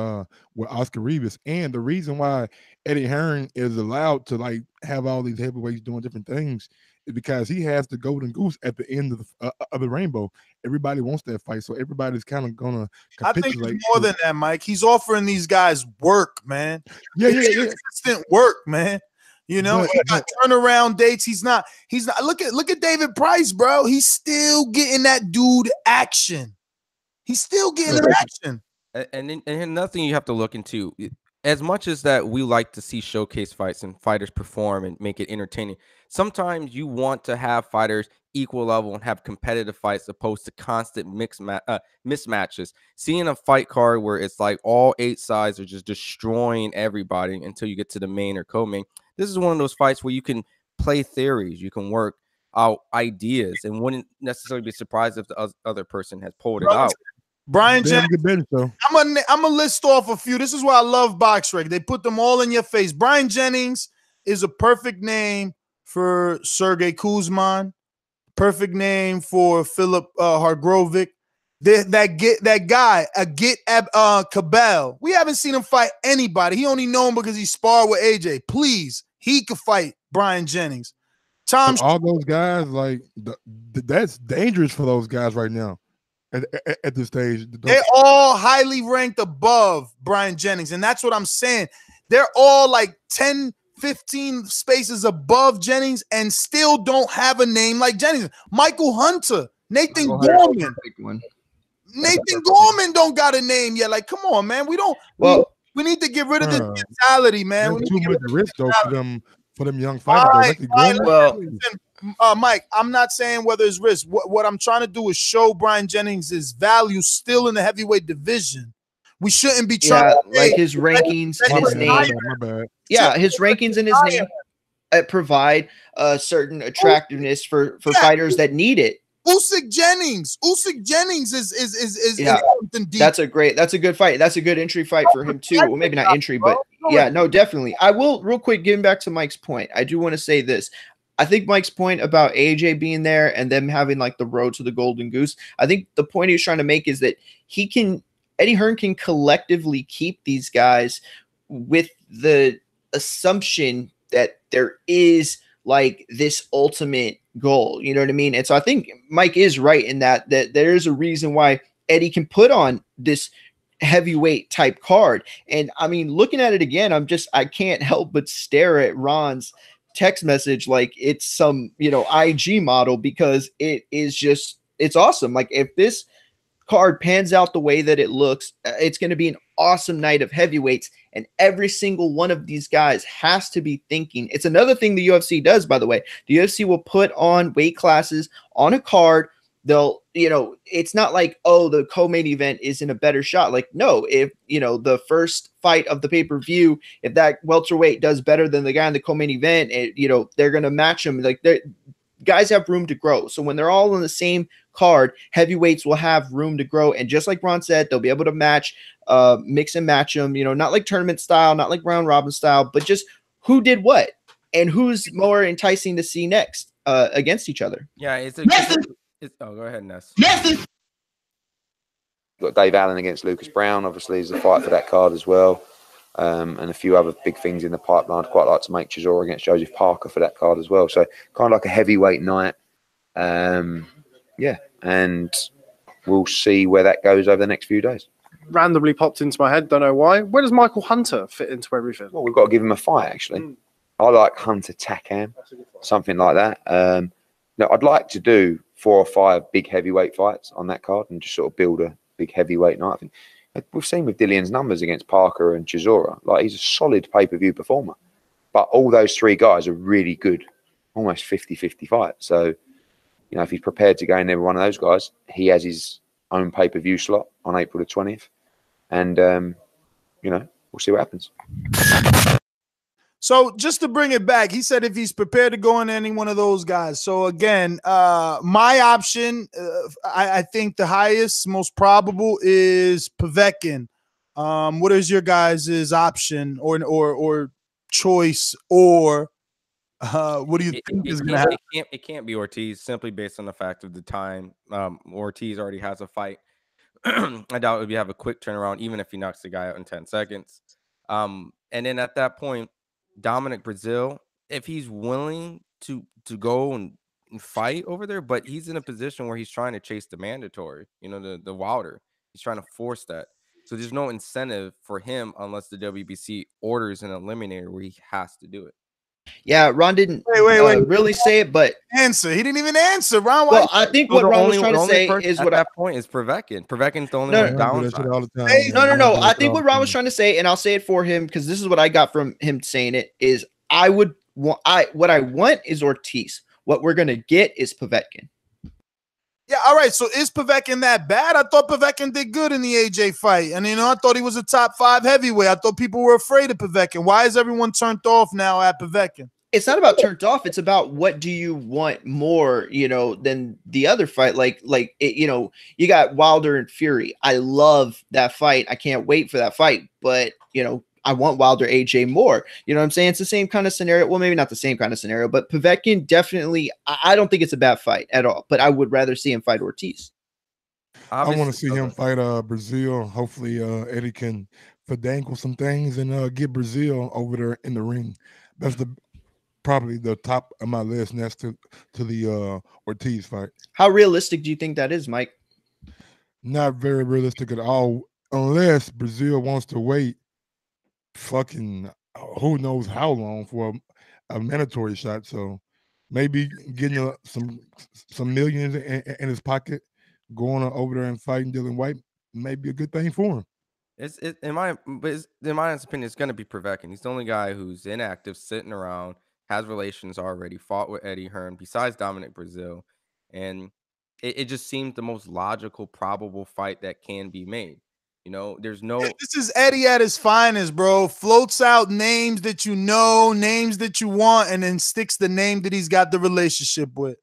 Oscar Rivas. And the reason why Eddie Hearn is allowed to like have all these heavyweights doing different things is because he has the golden goose at the end of the rainbow. Everybody wants that fight, so everybody's kind of gonna capitulate. I think it's more than that, Mike. He's offering these guys work, man. Yeah. Consistent work, man. He got turnaround dates. He's not. Look at David Price, bro. He's still getting that dude action. He's still getting action. And nothing you have to look into. As much as that we like to see showcase fights and fighters perform and make it entertaining, sometimes you want to have fighters equal level and have competitive fights opposed to constant mismatches. Seeing a fight card where it's like all 8 sides are just destroying everybody until you get to the main or co-main. This is one of those fights where you can play theories, you can work out ideas, and wouldn't necessarily be surprised if the other person has pulled it out. Brian Jennings, I'm gonna list off a few. This is why I love BoxRec. They put them all in your face. Brian Jennings is a perfect name for Sergey Kuzman. Perfect name for Philip Hargrovic. That guy, Cabell. We haven't seen him fight anybody. He only know him because he sparred with AJ. Please, he could fight Brian Jennings. All those guys, like that's dangerous for those guys right now. At this stage, they're all highly ranked above Brian Jennings, and that's what I'm saying. They're all like 10, 15 spaces above Jennings and still don't have a name like Jennings. Michael Hunter, Nathan Gorman. Nathan Gorman don't got a name yet. Like, come on, man. We don't. Well, we need to get rid of this mentality, man. We too much risk though for them young fighters. Mike, I'm not saying whether it's risk. What I'm trying to do is show Brian Jennings' value still in the heavyweight division. We shouldn't be trying to like his rankings and his name. Yeah, his rankings and his name provide a certain attractiveness for fighters that need it. Usyk Jennings is something deep. That's a good fight. That's a good entry fight for him too. Well, maybe not entry, but yeah, no, definitely. I will real quick getting back to Mike's point. I do want to say this. I think Mike's point about AJ being there and them having like the road to the golden goose. I think the point he was trying to make is that Eddie Hearn can collectively keep these guys with the assumption that there is like this ultimate goal. You know what I mean? And so I think Mike is right in that there's a reason why Eddie can put on this heavyweight type card. And I mean, looking at it again, I can't help but stare at Ron's text message like it's some, IG model, because it's awesome. Like, if this card pans out the way that it looks, it's going to be an awesome night of heavyweights, and every single one of these guys has to be thinking. It's another thing the UFC does, by the way. The UFC will put on weight classes on a card. They'll, it's not like, oh, the co-main event is in a better shot. Like, no, if, the first fight of the pay-per-view, if that welterweight does better than the guy in the co-main event, they're going to match them. Like, guys have room to grow. So when they're all on the same card, heavyweights will have room to grow. And just like Ron said, they'll be able to mix and match them, not like tournament style, not like round robin style, but just who did what and who's more enticing to see next against each other. Yeah, oh, go ahead, Ness. Got Dave Allen against Lucas Brown, obviously, is a fight for that card as well. And a few other big things in the pipeline. I'd quite like to make Chisora against Joseph Parker for that card as well. So kind of like a heavyweight night. Yeah, and we'll see where that goes over the next few days. Randomly popped into my head, don't know why. Where does Michael Hunter fit into everything? Well, we've got to give him a fight, actually. I like Hunter Takam, something like that. I'd like to do 4 or 5 big heavyweight fights on that card and just sort of build a big heavyweight night. I think we've seen with Dillian's numbers against Parker and Chisora, like, he's a solid pay-per-view performer. But all those 3 guys are really good, almost 50-50 fights. So, if he's prepared to go in every one of those guys, he has his own pay-per-view slot on April the 20th. And, we'll see what happens. So just to bring it back, he said if he's prepared to go in any one of those guys. So again, my option, I think the highest, most probable is Povetkin. What is your guys' option or choice, or what do you think is going to happen? It can't be Ortiz, simply based on the fact of the time. Ortiz already has a fight. I doubt if you have a quick turnaround, even if he knocks the guy out in 10 seconds. And then at that point, Dominic Brazil, if he's willing to go and fight over there, but he's in a position where he's trying to chase the mandatory, the Wilder. He's trying to force that. So there's no incentive for him unless the WBC orders an eliminator where he has to do it. Yeah, Ron didn't really say it, but answer. He didn't even answer. Ron, well, I think what Ron was trying to say is what that point is Povetkin. Povetkin's the only one downside. No. I think what Ron was trying to say, and I'll say it for him because this is what I got from him saying it, is what I want is Ortiz. What we're gonna get is Povetkin. Yeah, all right. So is Povetkin that bad? I thought Povetkin did good in the AJ fight. And, I thought he was a top 5 heavyweight. I thought people were afraid of Povetkin. Why is everyone turned off now at Povetkin? It's not about turned off. It's about what do you want more, than the other fight. You got Wilder and Fury. I love that fight. I can't wait for that fight. But, I want Wilder AJ more. You know what I'm saying? It's the same kind of scenario. Well, maybe not the same kind of scenario, but Povetkin definitely, I don't think it's a bad fight at all, but I would rather see him fight Ortiz. I want to see him fight Brazil. Hopefully Eddie can finagle some things and get Brazil over there in the ring. That's probably the top of my list next to the Ortiz fight. How realistic do you think that is, Mike? Not very realistic at all, unless Brazil wants to wait fucking who knows how long for a mandatory shot. So maybe getting some millions in his pocket, going over there and fighting Dillian Whyte may be a good thing for him. In my opinion, it's going to be Povetkin. He's the only guy who's inactive, sitting around, has relations already, fought with Eddie Hearn, besides Dominic Brazil, and it just seems the most logical, probable fight that can be made. There's no. This is Eddie at his finest, bro. Floats out names that names that you want, and then sticks the name that he's got the relationship with.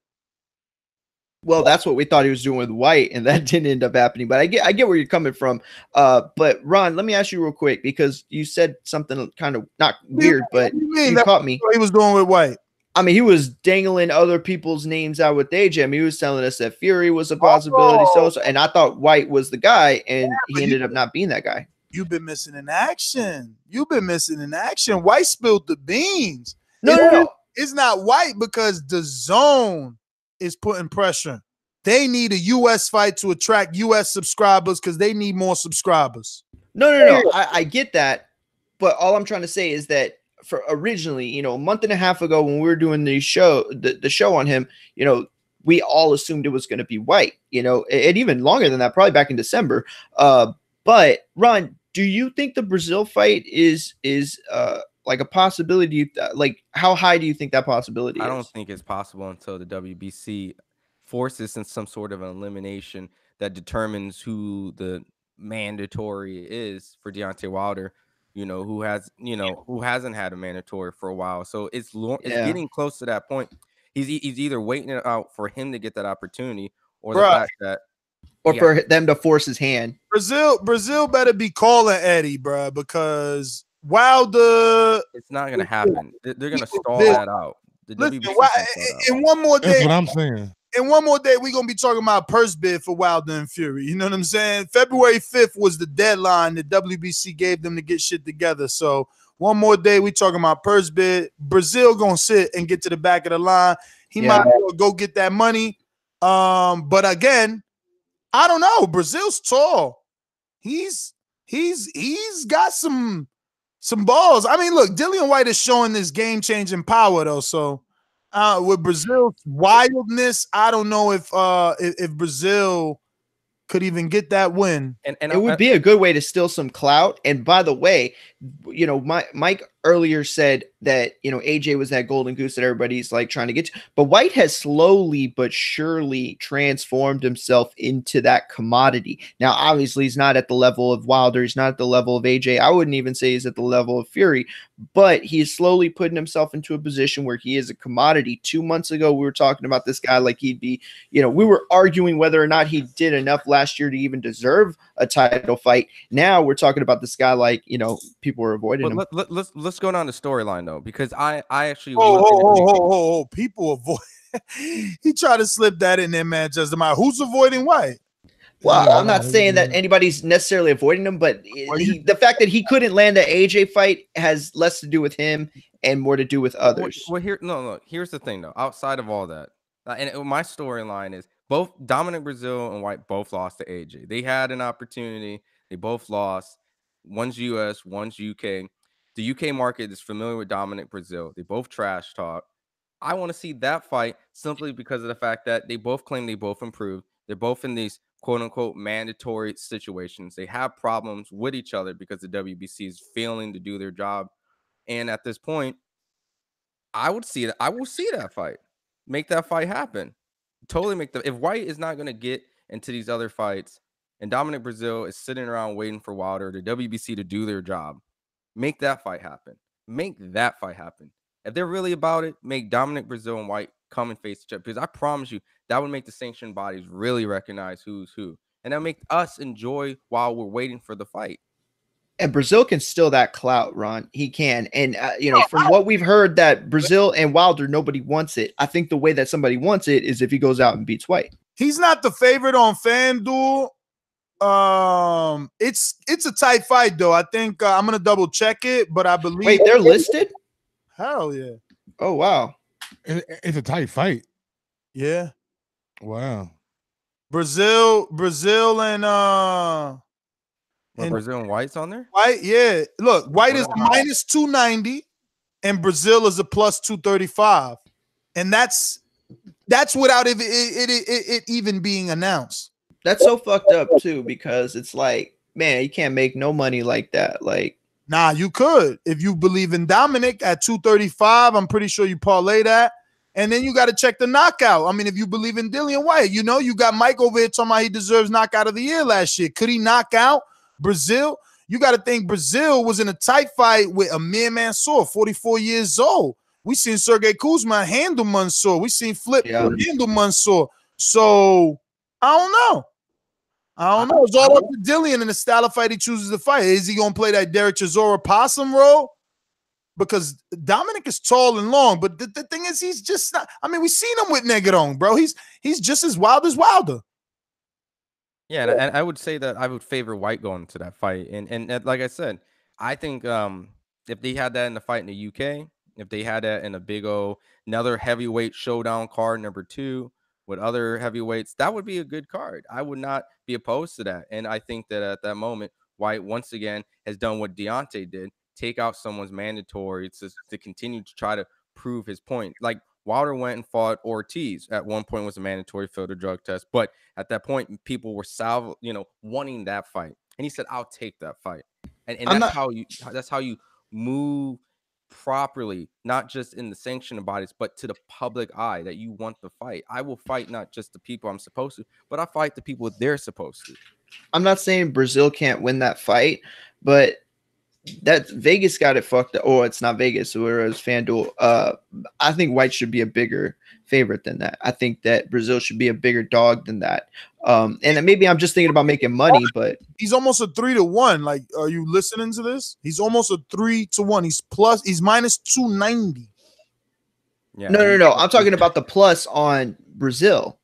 Well, that's what we thought he was doing with Whyte, and that didn't end up happening. But I get where you're coming from. But Ron, let me ask you real quick, because you said something kind of not weird, but you caught me. What he was doing with Whyte? I mean, he was dangling other people's names out with AJ. I mean, he was telling us that Fury was a possibility. So, and I thought Whyte was the guy, and he ended up not being that guy. You've been missing in action. Whyte spilled the beans. No. It's not Whyte because the zone is putting pressure. They need a U.S. fight to attract U.S. subscribers because they need more subscribers. No. I get that, but all I'm trying to say is that for originally, a month and a half ago when we were doing the show on him, we all assumed it was going to be Whyte, and even longer than that, probably back in December. But Ron, do you think the Brazil fight is like a possibility? Like, how high do you think that possibility is? I don't think it's possible until the WBC forces some sort of an elimination that determines who the mandatory is for Deontay Wilder, who hasn't had a mandatory for a while. So it's getting close to that point. He's either waiting it out for him to get that opportunity or the fact that for them to force his hand. Brazil better be calling Eddie, bro, because Wilder. It's not going to happen. They're going to stall that out. Listen, in one more day. That's what I'm saying. In one more day, we're going to be talking about purse bid for Wilder and Fury. You know what I'm saying? February 5th was the deadline that WBC gave them to get shit together. So one more day, we talking about purse bid. Brazil going to sit and get to the back of the line. He might as well go get that money. But again, I don't know. Brazil's tall. He's got some balls. I mean, look, Dillian Whyte is showing this game-changing power, though. So with Brazil's wildness, I don't know if Brazil could even get that win. And it would be a good way to steal some clout. And by the way, Mike earlier said that, AJ was that golden goose that everybody's like trying to get to. But Whyte has slowly but surely transformed himself into that commodity. Now, obviously, he's not at the level of Wilder. He's not at the level of AJ. I wouldn't even say he's at the level of Fury. But he's slowly putting himself into a position where he is a commodity. 2 months ago, we were talking about this guy like he'd be, we were arguing whether or not he did enough last year to even deserve a title fight. Now we're talking about this guy like, people are avoiding him. Let's go down the storyline though, because I actually people avoid. He tried to slip that in there, man. Just about who's avoiding Whyte. Well, I'm not saying that anybody's necessarily avoiding him, but the fact that he couldn't land the AJ fight has less to do with him and more to do with others. Well, here's the thing though. Outside of all that, and my storyline is both Dominic Brazil and Whyte both lost to AJ. They had an opportunity. They both lost. One's US, one's UK. The UK market is familiar with Dominic Brazil. They both trash talk. I want to see that fight simply because of the fact that they both claim they both improved. They're both in these quote-unquote mandatory situations. They have problems with each other because the WBC is failing to do their job. And at this point, I will see that fight. Make that fight happen. Totally if Whyte is not going to get into these other fights and Dominic Brazil is sitting around waiting for Wilder, the WBC to do their job, make that fight happen. Make that fight happen. If they're really about it, make Dominic Brazil and Whyte come and face each other. Because I promise you, that would make the sanctioned bodies really recognize who's who. And that'll make us enjoy while we're waiting for the fight. And Brazil can steal that clout, Ron. He can. And, from what we've heard that Brazil and Wilder, nobody wants it. I think the way that somebody wants it is if he goes out and beats Whyte. He's not the favorite on FanDuel. It's a tight fight, though. I think I'm going to double check it, but I believe. Wait, they're listed? Hell yeah. Oh, wow. It's a tight fight. Yeah. Wow. Brazil and Brazil and Whyte's on there? Whyte, yeah. Look, Whyte is minus 290 and Brazil is a plus 235. And that's without it even being announced. That's so fucked up too, because it's like, man, you can't make no money like that. Like, nah, you could. If you believe in Dominic at 235, I'm pretty sure you parlay that. And then you got to check the knockout. I mean, if you believe in Dillian Whyte, you got Mike over here talking about he deserves knockout of the year last year. Could he knock out Brazil? You got to think Brazil was in a tight fight with Amir Mansour, 44 years old. We seen Sergey Kuzma handle Mansour. We seen Flip handle Mansour. So I don't know. It's all up to Dillian and the style of fight he chooses to fight. Is he going to play that Derek Chisora possum role? Because Dominic is tall and long, but the thing is, he's just not. I mean, we've seen him with Negron, bro. He's just as wild as Wilder. Yeah, and I would say that I would favor Whyte going to that fight. And like I said, I think if they had that in the fight in the UK, If they had that in a big another heavyweight showdown card, number 2, with other heavyweights, that would be a good card. I would not be opposed to that. And I think that at that moment, Whyte once again has done what Deontay did, take out someone's mandatory to continue to try to prove his point. Like Wilder went and fought Ortiz at one point, was a mandatory, failed a drug test. But at that point, people were wanting that fight. And he said, I'll take that fight. And that's how you move properly, not just in the sanctioned bodies, but to the public eye that you want the fight. I will fight not just the people I'm supposed to, but I fight the people they're supposed to. I'm not saying Brazil can't win that fight, but that Vegas got it fucked up. Oh, it's not Vegas, whereas FanDuel. I think Whyte should be a bigger favorite than that. I think that Brazil should be a bigger dog than that. And maybe I'm just thinking about making money, but he's almost a 3-1. Like, are you listening to this? He's almost a 3-1. He's minus 290. Yeah. No. I'm talking about the plus on Brazil.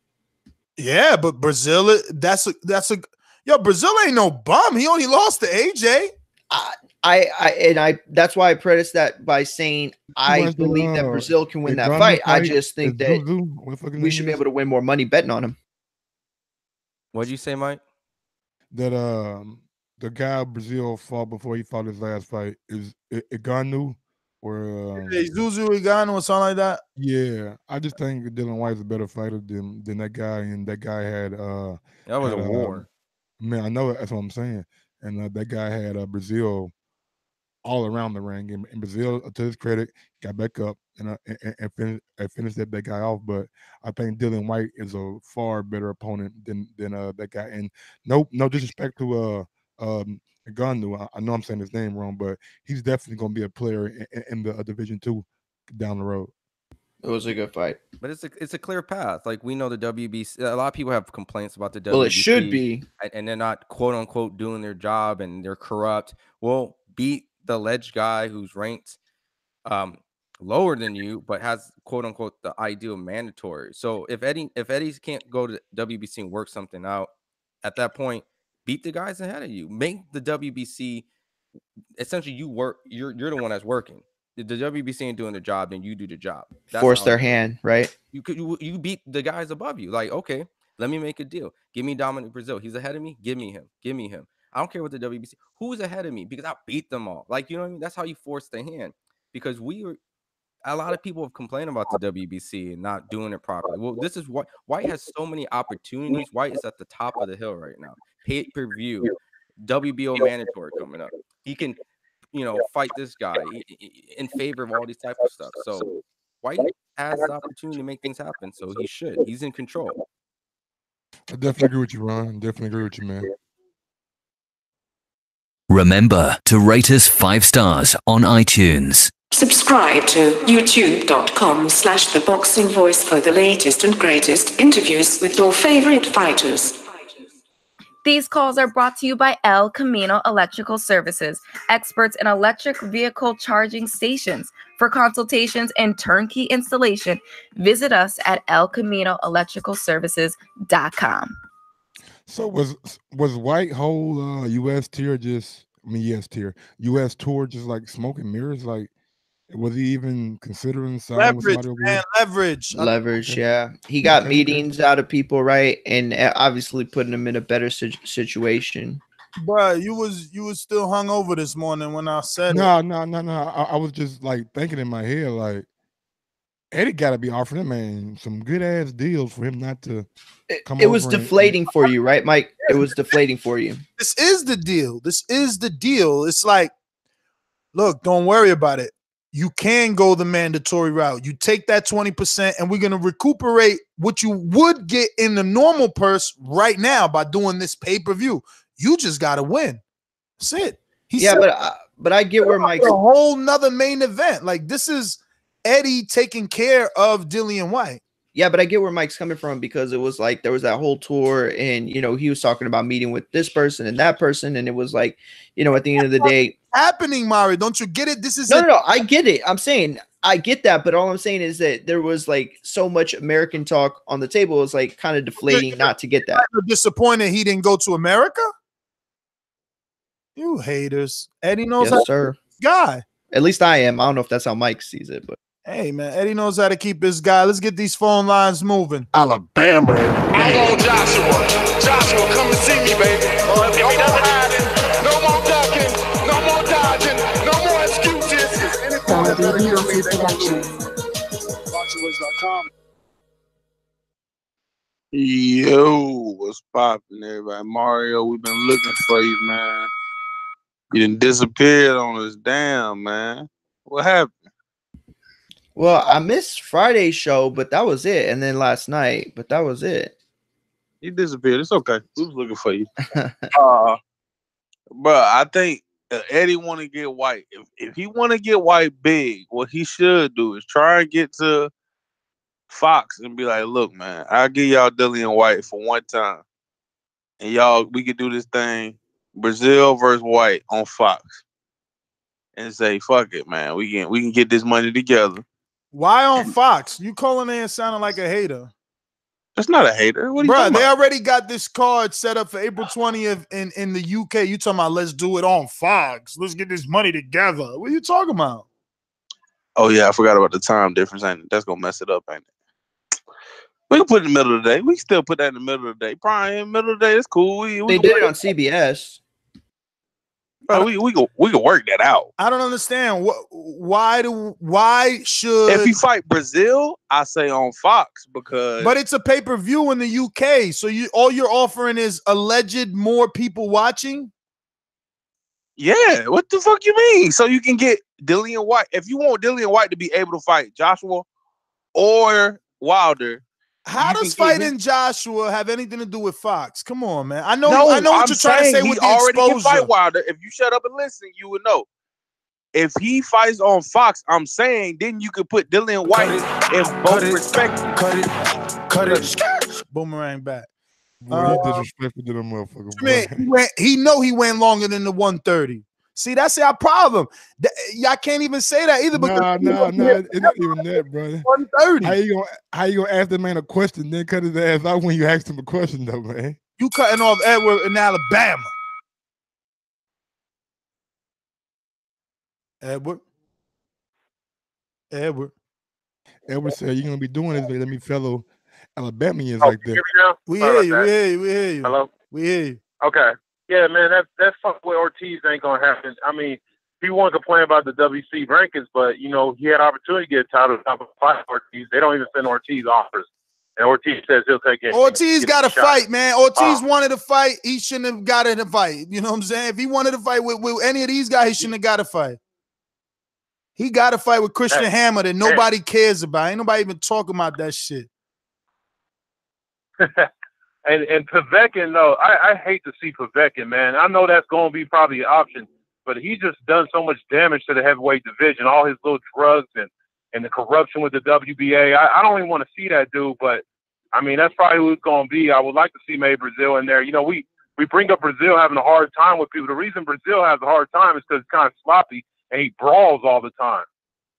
Yeah, but Brazil, Brazil ain't no bum. He only lost to AJ. That's why I preface that by saying I believe that Brazil can win that fight. I just think that we should be able to win more money betting on him. What'd you say, Mike? That the guy Brazil fought before he fought his last fight is Ngannou or Zuzu Ngannou or something like that. Yeah, I just think Dillian Whyte is a better fighter than that guy, and that guy had that was a war. Man, I know that's what I'm saying. And that guy had Brazil all around the ring. And Brazil, to his credit, got back up and finished that guy off. But I think Dillian Whyte is a far better opponent than that guy. And no disrespect to Ngannou. I know I'm saying his name wrong, but he's definitely going to be a player in the Division 2 down the road. It was a good fight, but it's a clear path. Like, we know the WBC. A lot of people have complaints about the WBC. Well, it should be, and they're not quote unquote doing their job, and they're corrupt. Well, beat the alleged guy who's ranked lower than you, but has quote unquote the ideal mandatory. So if Eddie can't go to WBC and work something out, at that point, beat the guys ahead of you. Make the WBC essentially you're the one that's working. The WBC ain't doing the job, then you do the job. Force their hand, right? You beat the guys above you. Like, okay, let me make a deal. Give me Dominic Brazil. He's ahead of me. Give me him. I don't care what the WBC. Who's ahead of me? Because I beat them all. Like, you know what I mean? That's how you force the hand. Because a lot of people have complained about the WBC and not doing it properly. Well, this is what Whyte has so many opportunities. Whyte is at the top of the hill right now. Pay-per-view, WBO mandatory coming up. He can, fight this guy in favor of all these type of stuff. So Whyte has the opportunity to make things happen. So he should. He's in control. I definitely agree with you, Ron. Definitely agree with you, man. Remember to rate us 5 stars on iTunes. Subscribe to youtube.com/ThaBoxingVoice for the latest and greatest interviews with your favorite fighters. These calls are brought to you by El Camino Electrical Services, experts in electric vehicle charging stations. For consultations and turnkey installation, visit us at elcaminoelectricalservices.com. So was Whyte whole U.S. tour just like smoking mirrors? Like, was he even considering leverage? Yeah, he got meetings out of people, right, and obviously putting them in a better situation. Bro, you was still hungover this morning when I said no. I was just like thinking in my head, like, Eddie got to be offering him, man, some good ass deals for him not to come. It was deflating for you, right, Mike? It was deflating for you. This is the deal. It's like, look, don't worry about it. You can go the mandatory route. You take that 20%, and we're going to recuperate what you would get in the normal purse right now by doing this pay-per-view. You just got to win. That's it. But I get where Mike's a whole nother main event. Like, this is Eddie taking care of Dillian Whyte. Yeah, but I get where Mike's coming from, because it was like there was that whole tour, and he was talking about meeting with this person and that person, and it was like, at the end of the day, happening, Mario. Don't you get it? This is no. I get it. I'm saying I get that, but all I'm saying is that there was like so much American talk on the table. It was like kind of deflating not to get that. You're disappointed he didn't go to America. You haters. Eddie knows yes, sir. Guy. At least I am. I don't know if that's how Mike sees it, but hey man, Eddie knows how to keep his guy. Let's get these phone lines moving. Alabama. I want Joshua. Joshua, come and see me, baby. No more hiding, no more ducking, no more dodging, no more excuses. BoxingVoice.com. Yo, what's poppin', everybody? Mario, we've been looking for you, man. You done disappeared on us. Damn, man. What happened? well, I missed Friday's show, but that was it. And then last night, but that was it. You disappeared. It's okay. We was looking for you. Bro, I think Eddie want to get Whyte. If he want to get Whyte big, what he should do is try and get to Fox and be like, look, man, I'll give y'all Dillian Whyte for one time. And y'all, we could do this thing, Brazil versus Whyte on Fox. And say, fuck it, man. We can get this money together. Why on Fox? You calling in sounding like a hater. That's not a hater. What are you Bro, talking they about? already got this card set up for April 20th in the UK. You talking about let's do it on Fox. Let's get this money together. What are you talking about? Oh, yeah, I forgot about the time difference. Ain't it? That's going to mess it up, ain't it? We can put it in the middle of the day. We can still put that in the middle of the day. Probably in the mitle of the day. It's cool. They did it on CBS. Bro, we can work that out. I don't understand. Why should if he fight Brazil, I say on Fox because but it's a pay-per-view in the UK. So all you're offering is alleged more people watching? Yeah, what the fuck you mean? So you can get Dillian Whyte. If you want Dillian Whyte to be able to fight Joshua or Wilder. How does fighting Joshua have anything to do with Fox? Come on, man. I know what you're trying to say with the already exposure. Can fight Wilder. If you shut up and listen, you would know. If he fights on Fox, I'm saying then you could put Dillian Whyte in both respects. Cut it. Boomerang back. Boy, he disrespectful to them motherfucker. Man, he went longer than the 130. See, that's our problem. Y'all can't even say that either. Nah, it's not even that, brother. 130. How you gonna ask the man a question, then cut his ass out when you asked him a question, though, man? You cutting off Edward in Alabama. Edward said, you're gonna be doing this, let me fellow Alabamians like that. We hear you. Hello? We hear you. Okay. Yeah, man, that fuck with Ortiz ain't gonna happen. I mean, people want to complain about the WC rankings, but you know, he had opportunity to get a title top of fight Ortiz. They don't even send Ortiz offers. And Ortiz says he'll take it. Ortiz got to fight, man. Ortiz wanted to fight. He shouldn't have got in a fight. You know what I'm saying? If he wanted to fight with any of these guys, he shouldn't have got to fight. He got to fight with Christian Hammer that nobody cares about. Ain't nobody even talking about that shit. And Povetkin, though, I hate to see Povetkin, man. I know that's going to be probably an option, but he just done so much damage to the heavyweight division, all his little drugs and the corruption with the WBA. I don't even want to see that dude, but, I mean, that's probably who it's going to be. I would like to see maybe Brazil in there. You know, we bring up Brazil having a hard time with people. The reason Brazil has a hard time is because it's kind of sloppy, and he brawls all the time.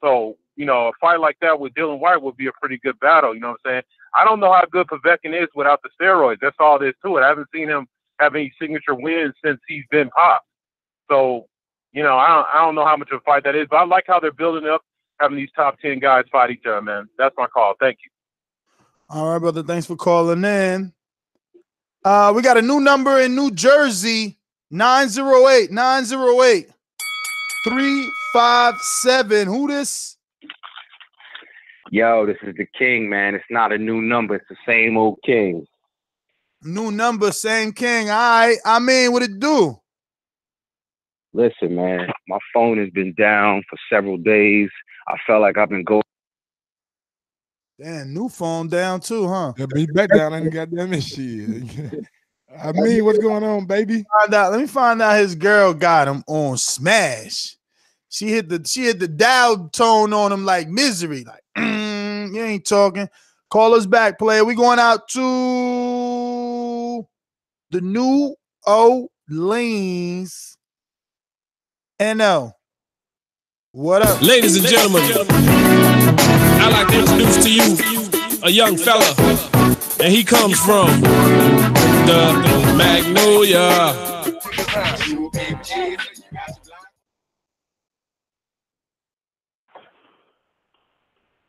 So, you know, a fight like that with Dillian Whyte would be a pretty good battle, you know what I'm saying? I don't know how good Povetkin is without the steroids. That's all there is to it. I haven't seen him have any signature wins since he's been popped. So, you know, I don't know how much of a fight that is, but I like how they're building up, having these top 10 guys fight each other, man. That's my call. Thank you. All right, brother. Thanks for calling in. We got a new number in New Jersey, 908-357. Who this? Yo, this is the king, man. It's not a new number. It's the same old king. New number, same king. All right. I mean, what it do? Listen, man, my phone has been down for several days. I felt like I've been going. Damn, new phone down too, huh? Yeah, be back down and goddamn this shit. I mean, what's going on, baby? Let me find out his girl got him on smash. She hit the dial tone on him like misery. Like, you ain't talking. Call us back, player. We going out to the New Orleans NL. What up? Ladies and gentlemen, I'd like to introduce to you a young fella, and he comes from the Magnolia.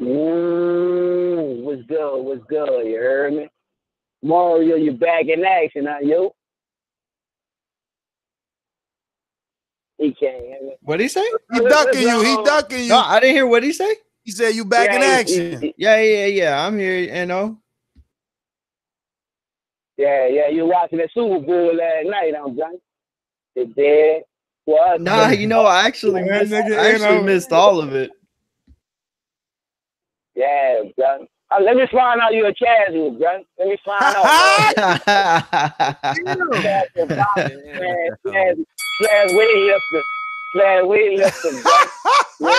Ooh, what's good? What's good? You heard me? Mario, you back in action, huh, yo? He can't hear me. What did he say? He ducking you. He ducking you. No, I didn't hear what he say. He said you back in action. Yeah. I'm here, Yeah. You watching that Super Bowl last night, I'm drunk. It did. What? Nah, I actually missed all of it. Yeah, bro. Let me find out you're a casual, bro. Let me find out. weightlifter, bro.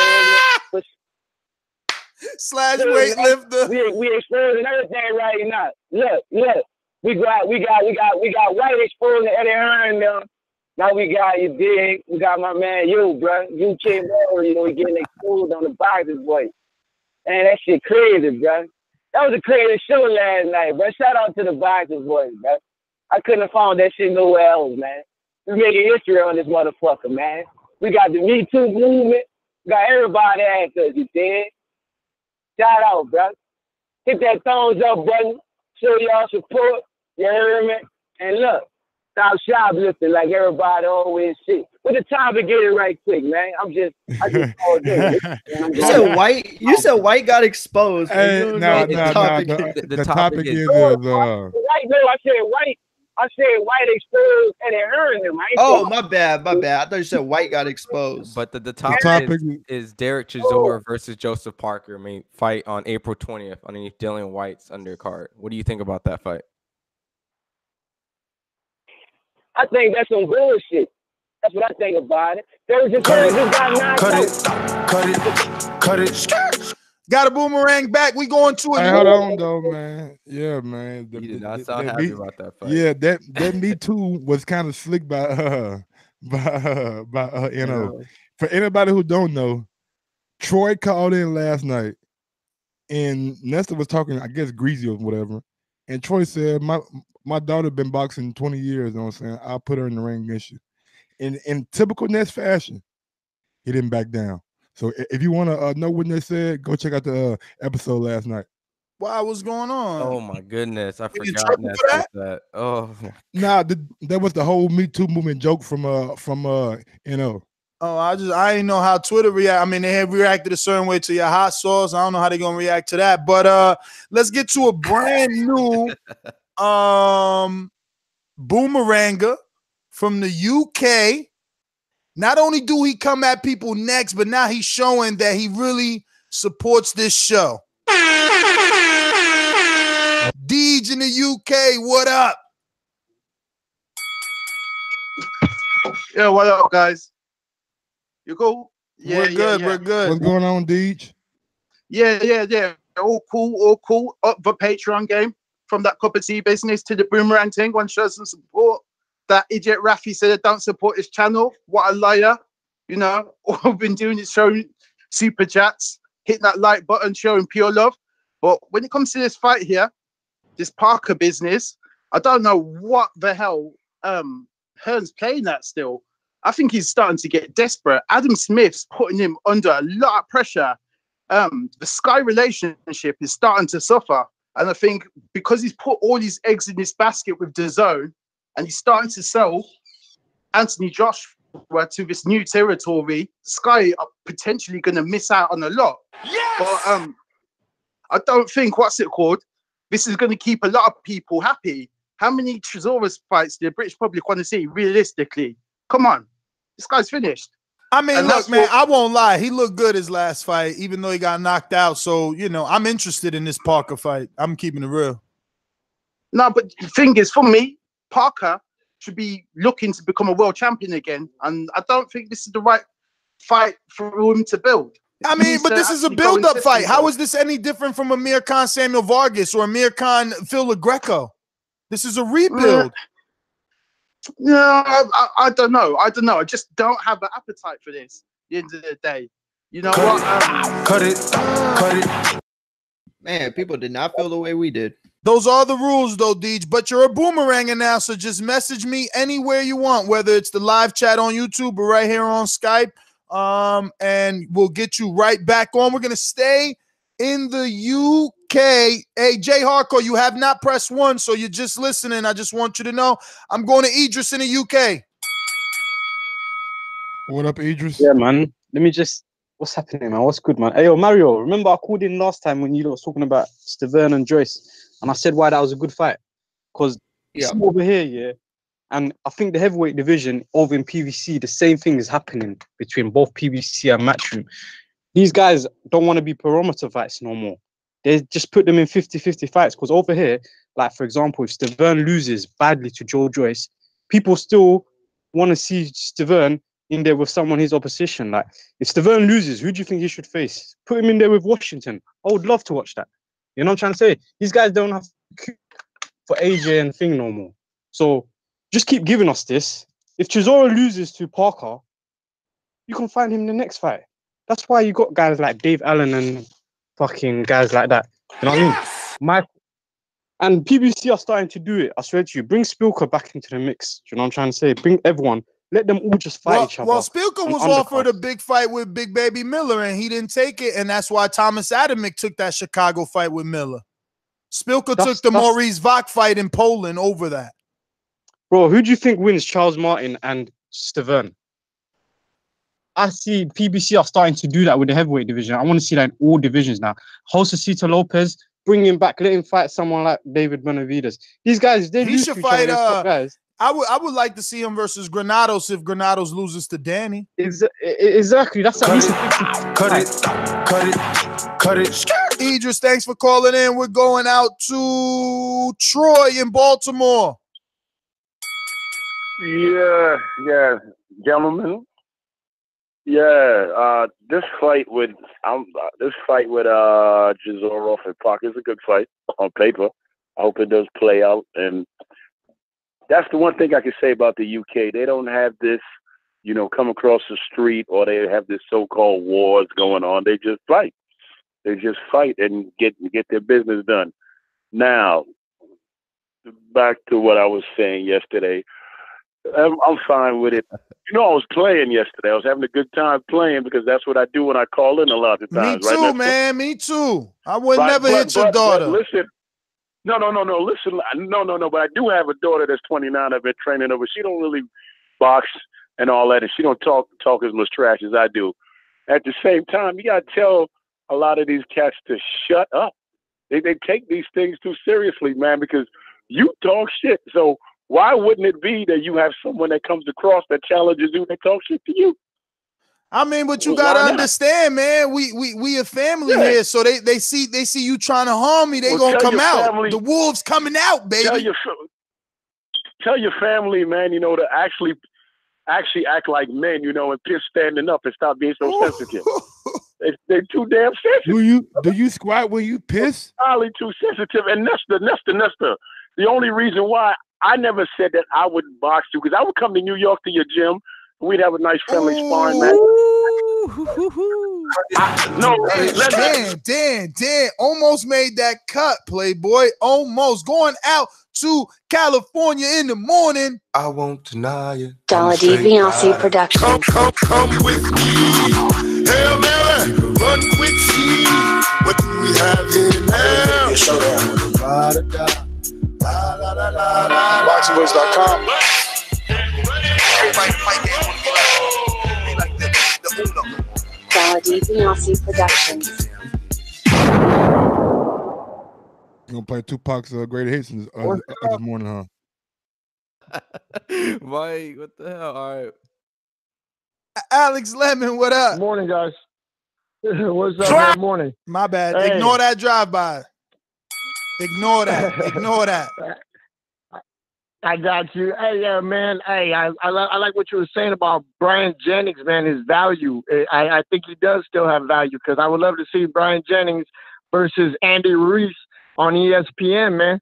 Slash weightlifter. We exposing everything right now. Look. We got Whyte exposing Eddie Hearn now. Now we got you dig. We got my man you, bro. You came over, we getting exposed on the Boxing Voice. Man, that shit crazy, bro. That was a crazy show last night, bro. Shout out to the Boxing Voice, bro. I couldn't have found that shit nowhere else, man. We're making history on this motherfucker, man. We got the Me Too movement. We got everybody after us, you dig? Shout out, bro. Hit that thumbs up button. Show y'all support. You hear me? And look, stop shoplifting like everybody always say. With the time to get it right quick, man. I just all day. You said Whyte got exposed. Hey, the topic is White. No, I said Whyte exposed Eddie Hearn him. Oh, my bad. I thought you said Whyte got exposed. But the topic is Derek Chisora versus Joseph Parker fight on April 20th underneath Dillian Whyte's undercard. What do you think about that fight? I think that's some bullshit. That's what I think about it. Cut it. Got a boomerang back. We going to it. Hey, hold on though, man. Yeah, man. You did not sound happy about that fight. Yeah, that Me Too was kind of slick by For anybody who don't know, Troy called in last night, and Nestor was talking, I guess, greasy or whatever, and Troy said, My daughter been boxing 20 years, you know what I'm saying? I'll put her in the ring against you. In typical Ness fashion, he didn't back down. So if you want to know what Ness said, go check out the episode last night. Wow, what's going on? Oh my goodness, I forgot that. Oh, nah, that was the whole Me Too movement joke from Oh, I didn't know how Twitter react. I mean, they have reacted a certain way to your hot sauce. I don't know how they're gonna react to that. But let's get to a brand new boomeranger from the UK. Not only do he come at people next, but now he's showing that he really supports this show. Deej in the UK, what up? Yeah, what up, guys? You cool? Yeah, we're good. Yeah. We're good. What's going on, Deej? Yeah. All cool. Up the Patreon game. From that cup of tea business to the boomerang thing. One shows some support. That idiot Rafi said I don't support his channel. What a liar. All I've been doing is showing super chats, hitting that like button, showing pure love. But when it comes to this fight here, this Parker business, I don't know what the hell Hearn's playing at still. I think he's starting to get desperate. Adam Smith's putting him under a lot of pressure. The Sky relationship is starting to suffer. And I think because he's put all his eggs in this basket with DAZN and he's starting to sell Anthony Joshua to this new territory, Sky are potentially going to miss out on a lot. Yes! But I don't think, this is going to keep a lot of people happy. How many Chisora's fights do the British public want to see, realistically? Come on. This guy's finished. I mean, look, man, I won't lie. He looked good his last fight, even though he got knocked out. So, I'm interested in this Parker fight. I'm keeping it real. No, but the thing is, for me, Parker should be looking to become a world champion again. And I don't think this is the right fight for him to build. I mean, but this is a build-up fight. How is this any different from Amir Khan, Samuel Vargas, or Amir Khan, Phil LaGreco? This is a rebuild. No, I don't know. I just don't have an appetite for this at the end of the day. You know what? Cut it. Man, people did not feel the way we did. Those are the rules, though, Deej. But you're a boomeranger now, so just message me anywhere you want, whether it's the live chat on YouTube or right here on Skype, and we'll get you right back on. We're going to stay in the UK. Hey, Jay Hardcore, you have not pressed 1, so you're just listening. I just want you to know I'm going to Idris in the UK. What up, Idris? Yeah, man. Let me just. What's happening, man? What's good, man? Hey, yo, Mario. Remember I called in last time when you was talking about Stavern and Joyce, and I said why that was a good fight because over here, yeah. And I think the heavyweight division over in PVC, the same thing is happening between both PVC and Matchroom. These guys don't want to be perimeter fights no more. They just put them in 50-50 fights because over here, like for example, if Stavern loses badly to Joe Joyce, people still want to see Stavern in there with someone his opposition. Like if Stavern loses, who do you think he should face? Put him in there with Washington. I would love to watch that. You know what I'm trying to say? These guys don't have for AJ and thing no more. So just keep giving us this. If Chisora loses to Parker, you can find him in the next fight. That's why you got guys like Dave Allen and fucking guys like that. You know what I mean? And PBC are starting to do it. I swear to you. Bring Spilker back into the mix. Do you know what I'm trying to say? Bring everyone. Let them all just fight each other. Well, Spilker was offered a big fight with Big Baby Miller, and he didn't take it, and that's why Thomas Adamick took that Chicago fight with Miller. Spilker took the Maurice Vach fight in Poland over that. Bro, who do you think wins, Charles Martin and Stavern? I see PBC are starting to do that with the heavyweight division. I want to see that in all divisions now. Josecito Lopez, bring him back, let him fight someone like David Benavidez. These guys, he should fight guys. I would like to see him versus Granados if Granados loses to Danny. Exactly. That's at least cut it. Idris, thanks for calling in. We're going out to Troy in Baltimore. Yeah, gentlemen. Yeah, this fight with Chisora and Parker is a good fight on paper. I hope it does play out, and that's the one thing I can say about the UK. They don't have this, come across the street, or they have this so-called wars going on. They just fight. They just fight and get their business done. Now, back to what I was saying yesterday. I'm fine with it. I was playing yesterday. I was having a good time playing because that's what I do when I call in a lot of times. Me too, right? Man. Me too. I would never hit your daughter. But listen. No. Listen, no. But I do have a daughter that's 29. I've been training her, but she don't really box and all that, and she don't talk as much trash as I do. At the same time, you gotta tell a lot of these cats to shut up. They take these things too seriously, man, because you talk shit. So why wouldn't it be that you have someone that comes across that challenges you and talks shit to you? I mean, but you gotta understand, man. We a family here, so they see you trying to harm me. They gonna come out. Family, the wolves coming out, baby. Tell your family, man. To actually act like men, and piss standing up and stop being so sensitive. They're too damn sensitive. Do you squat when you piss? Probably too sensitive. And Nesta. The only reason why I never said that I would box you, because I would come to New York to your gym. We'd have a nice friendly sparring match. Dan. Almost made that cut, Playboy. Almost. Going out to California in the morning. I won't deny it. Dollar DiBiase Production. Come with me. Hail Mary, run with me. What do we have here now? ThaBoxingvoice.com. Dollar DiBiase Productions. You're gonna play Tupac's Great Hits this morning, huh? Mike, what the hell? All right. Alex Lemon, what up? Good morning, guys. What's up? Good morning. My bad. Hey. Ignore that drive-by. Ignore that. I got you. Hey, man. Hey, I like what you were saying about Brian Jennings, man. His value. I think he does still have value, because I would love to see Brian Jennings versus Andy Ruiz on ESPN, man.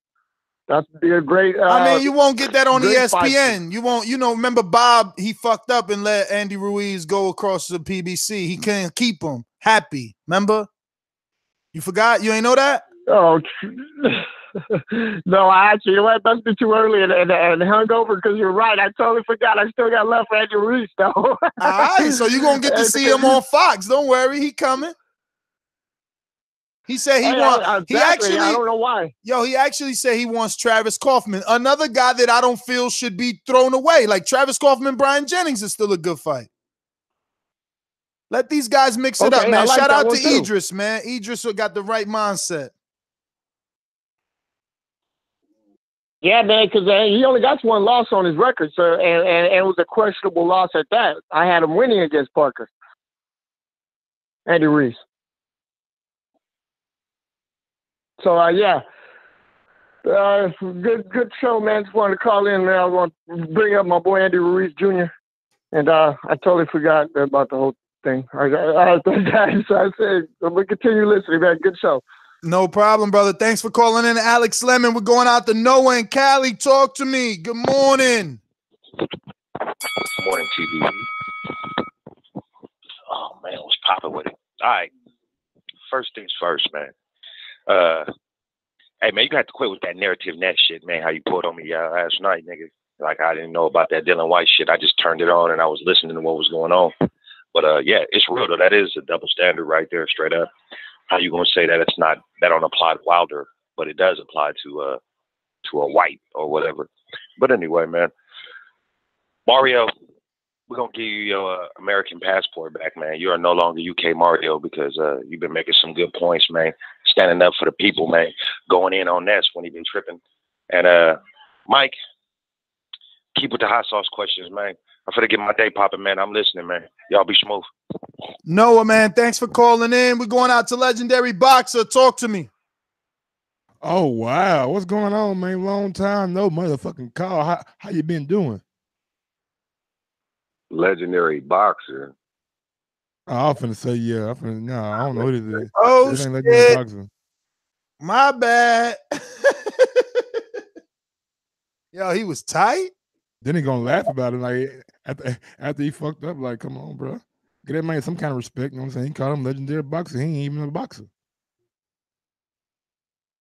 That'd be a great. I mean, you won't get that on ESPN. Fight. You won't. Remember Bob? He fucked up and let Andy Ruiz go across the PBC. He couldn't keep him happy. Remember? You forgot? You ain't know that? Oh. No, I actually, it must be too early and hung over, because you're right. I totally forgot. I still got love for Andy Ruiz, though. All right, so you're going to get to see him on Fox. Don't worry. He coming. He said he wants. He actually. I don't know why. Yo, he actually said he wants Travis Kaufman, another guy that I don't feel should be thrown away. Like Travis Kaufman, Brian Jennings is still a good fight. Let these guys mix it up, man. like Shout that out to one, too. Idris, man. Idris got the right mindset. Yeah, man, because he only got one loss on his record, sir, and it was a questionable loss at that. I had him winning against Parker. Andy Ruiz. So, yeah. Good show, man. Just wanted to call in, man. I want to bring up my boy Andy Ruiz Jr., and I totally forgot about the whole thing. So I said, I'm going to continue listening, man. Good show. No problem, brother. Thanks for calling in, Alex Lemon. We're going out to Noah and Cali. Talk to me. Good morning. Morning, TV. Oh, man, what's popping with it? All right. First things first, man. Hey, man, you got to quit with that narrative net shit, man, how you pulled on me last night, nigga. Like, I didn't know about that Dillian Whyte shit. I just turned it on, and I was listening to what was going on. But, yeah, it's real, though. That is a double standard right there, straight up. How you gonna say that it's not, that don't apply to Wilder, but it does apply to a Whyte or whatever. But anyway, man, Mario, we're gonna give you your American passport back, man. You are no longer UK Mario because you've been making some good points, man. Standing up for the people, man. Going in on Ness when he been tripping. And Mike, keep with the hot sauce questions, man. I'm finna get my day popping, man. I'm listening, man. Y'all be smooth. Noah, man, thanks for calling in. We're going out to Legendary Boxer. Talk to me. Oh, wow. What's going on, man? Long time, no motherfucking call. How you been doing? Legendary Boxer. Oh, I'm finna say, yeah. No, I don't know who this is. Oh, this ain't Legendary shit. Boxer. My bad. Yo, he was tight. Then he gonna laugh about it like after he fucked up. Like, come on, bro, get that man some kind of respect. You know what I'm saying? He called him Legendary Boxer. He ain't even a boxer.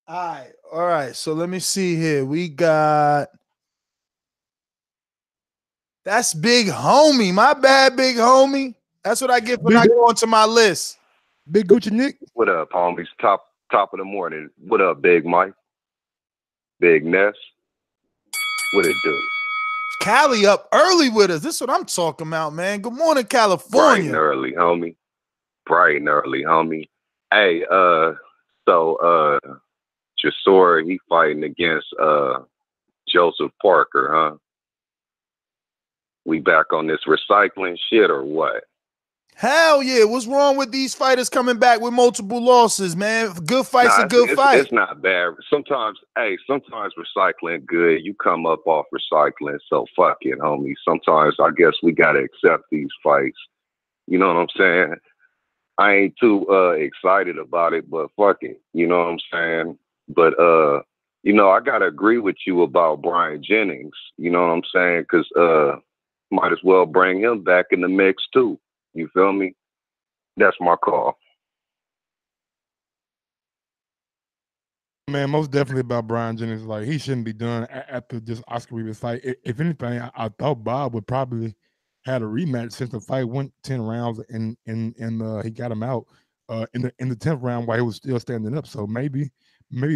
All right. So let me see here. We got that's Big Homie. My bad, Big Homie. That's what I get when I go onto my list. Big Gucci Nick. What up, homies? Top of the morning. What up, Big Mike? Big Ness. What it do? Cali up early with us. This is what I'm talking about, man. Good morning, Bright California. and early, homie. Bright and early, homie. Hey, so Chisora, he fighting against Joseph Parker, huh? We back on this recycling shit or what? Hell yeah. What's wrong with these fighters coming back with multiple losses, man? Good fight's a good fight. It's not bad. Sometimes recycling good. You come up off recycling, so fuck it, homie. Sometimes I guess we gotta accept these fights. You know what I'm saying? I ain't too excited about it, but fuck it. You know what I'm saying? But you know, I gotta agree with you about Brian Jennings. You know what I'm saying? Because might as well bring him back in the mix too. You feel me? That's my call. Man, most definitely about Brian Jennings. Like, he shouldn't be done after this Oscar Rivas fight. If anything, I thought Bob would probably had a rematch since the fight went 10 rounds and he got him out in the 10th round while he was still standing up. So maybe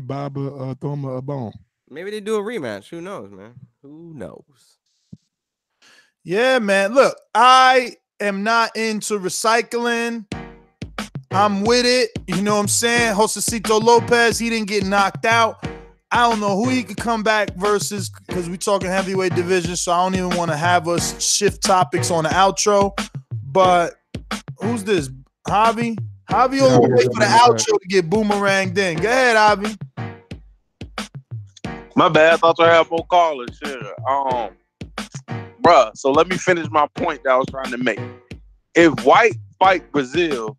Bob throw him a bone. Maybe they do a rematch. Who knows, man? Who knows? Yeah, man. Look, I am not into recycling. I'm with it. You know what I'm saying? Josecito Lopez, he didn't get knocked out. I don't know who he could come back versus, because we're talking heavyweight division, so I don't even want to have us shift topics on the outro. But who's this? Javi? Javi will wait for the outro to get boomeranged in. Go ahead, Javi. My bad. I thought I had more callers. Shit. Bruh, so let me finish my point that I was trying to make. If Whyte fight Brazil,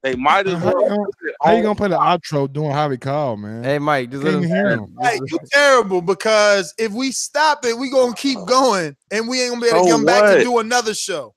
they might as well. How you gonna play the outro doing Javi call, man? Hey, Mike, just let him hear him. Hey, you terrible, because if we stop it, we gonna keep going, and we ain't gonna be able to come back to do another show.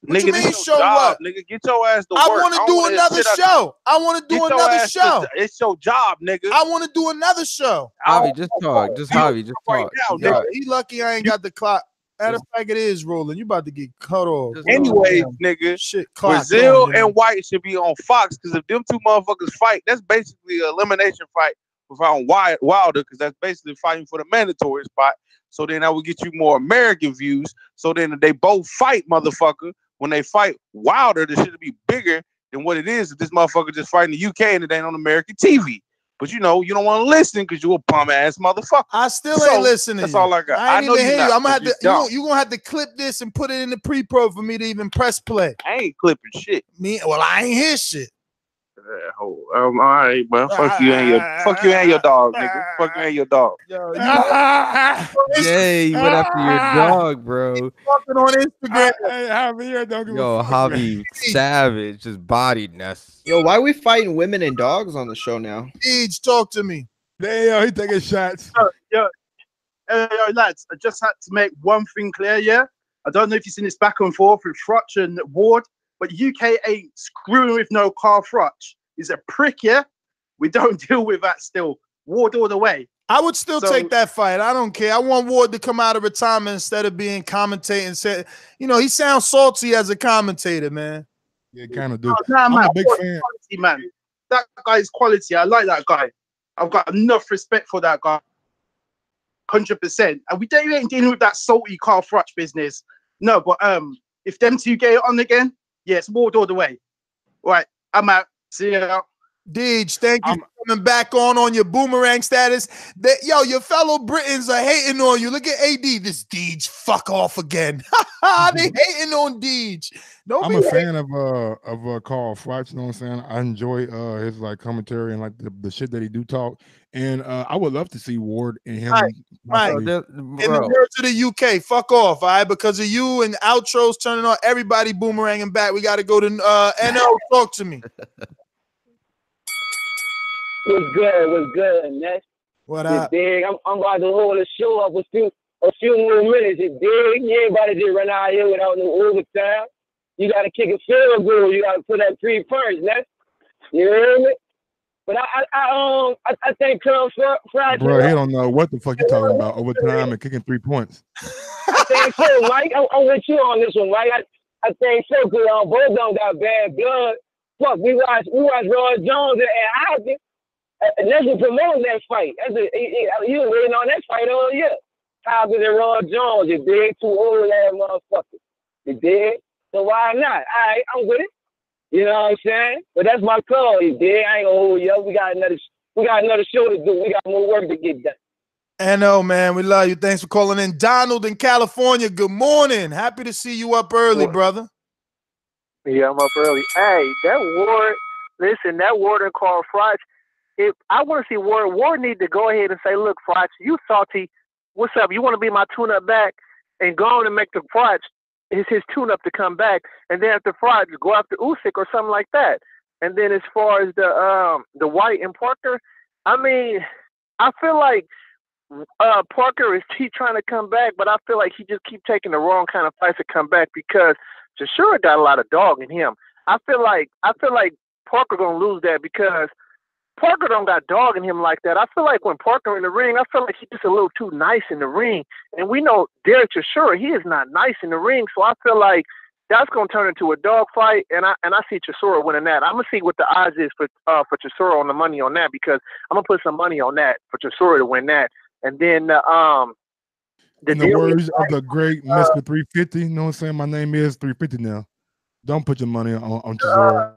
What Nigga, you mean, this show your job, what? nigga. Get your ass to I work. want to do another show. I want to do Get your another ass to- show. It's your job, nigga. I want to do another show. Javi, just talk. Just Javi, just talk. Yo, he lucky I ain't got the clock. Matter of fact, it is rolling. You about to get cut off. Anyway, Damn. nigga, Shit, clock Brazil on, you know? and White should be on Fox because if them two motherfuckers fight, that's basically an elimination fight without Wilder because that's basically fighting for the mandatory spot. So then that would get you more American views. So then if they both fight, motherfucker, when they fight Wilder, this should be bigger than what it is if this motherfucker just fighting the UK and it ain't on American TV. But you know, you don't want to listen because you a bum ass motherfucker. I still ain't listening. That's all I got. I ain't know even you hear you. not, I'm gonna have to. dumb. You gonna have to clip this and put it in the pre-pro for me to even press play. I ain't clipping shit. Well, I ain't hear shit. All right, man. Fuck you and your dog, nigga. Fuck you and your dog. Jay, you went after your dog, bro. Fucking on Instagram. Hey, Javier, don't give Yo, a fuck, man. Javi, savage, just bodied Ness. Yo, why are we fighting women and dogs on the show now? Deej, talk to me. Damn, he taking shots. Yo, lads, I just had to make one thing clear, yeah? I don't know if you've seen this back and forth with Frotch and Ward, but UK ain't screwing with no Carl Frotch. He's a prick, yeah? We don't deal with that still. Ward all the way. I would still take that fight. I don't care. I want Ward to come out of retirement instead of being commentating. Say, you know, he sounds salty as a commentator, man. Yeah, kind of do. Nah, man, I'm a big fan. Quality, man. That guy's quality. I like that guy. I've got enough respect for that guy. 100%. And we ain't dealing with that salty Carl Frotch business. No, but if them two get it on again, yes, Ward all the way. Right, I'm out. See ya. Deej, thank you for coming back on your boomerang status. Yo, your fellow Britons are hating on you. Look at AD. This Deej fuck off again. They hating on Deej. I'm a fan of Carl Frotch, you know what I'm saying? I enjoy his like commentary and like the shit that he do talk. And I would love to see Ward and him. Right. In the words of the UK, fuck off, all right? Because of you and outros turning on, everybody boomeranging back. We got to go to NO. Talk to me. What's good, Ness? What up? You dig? I'm about to hold the show up with a few more minutes. You dig? You ain't about to just run out here without no overtime. You got to kick a field goal. You got to put that three first, Ness. You hear me? But I think Carl Frotch. Bro, he don't know what the fuck you talking about overtime and kicking 3 points. I think so, Mike. I'm with you on this one, Mike. I think so, because both of them got bad blood. Fuck, we watched Roy Jones and Hopkins. And that's what promoting that fight. You was waiting on that fight all year. Hopkins and Roy Jones, you dig? Two old ass motherfuckers. You dig? So why not? All right, I'm with it. You know what I'm saying? But that's my call, you dig? I ain't gonna hold you up. We got another show to do. We got more work to get done. NO, man, we love you. Thanks for calling in. Donald in California, good morning. Happy to see you up early, brother. Yeah, I'm up early. Hey, that Ward and Carl Frotch, if I want to see Ward need to go ahead and say, look, Frotch, you salty. What's up? You want to be my tune-up back and go on and make the Frotch his tune-up to come back, and then after Frotch, go after Usyk or something like that. And then as far as the Whyte and Parker, I mean, I feel like Parker is trying to come back, but I feel like he just keep taking the wrong kind of fights to come back because Chisora got a lot of dog in him. I feel like Parker gonna lose that because Parker don't got dog in him like that. I feel like when Parker in the ring, I feel like he's just a little too nice in the ring. And we know Derek Chisora, he is not nice in the ring. So I feel like that's gonna turn into a dog fight. And I see Chisora winning that. I'm gonna see what the odds is for Chisora on the money on that because I'm gonna put some money on that for Chisora to win that. And then in the words of the great Mr. 350, you know what I'm saying? My name is 350 now. Don't put your money on Chisora.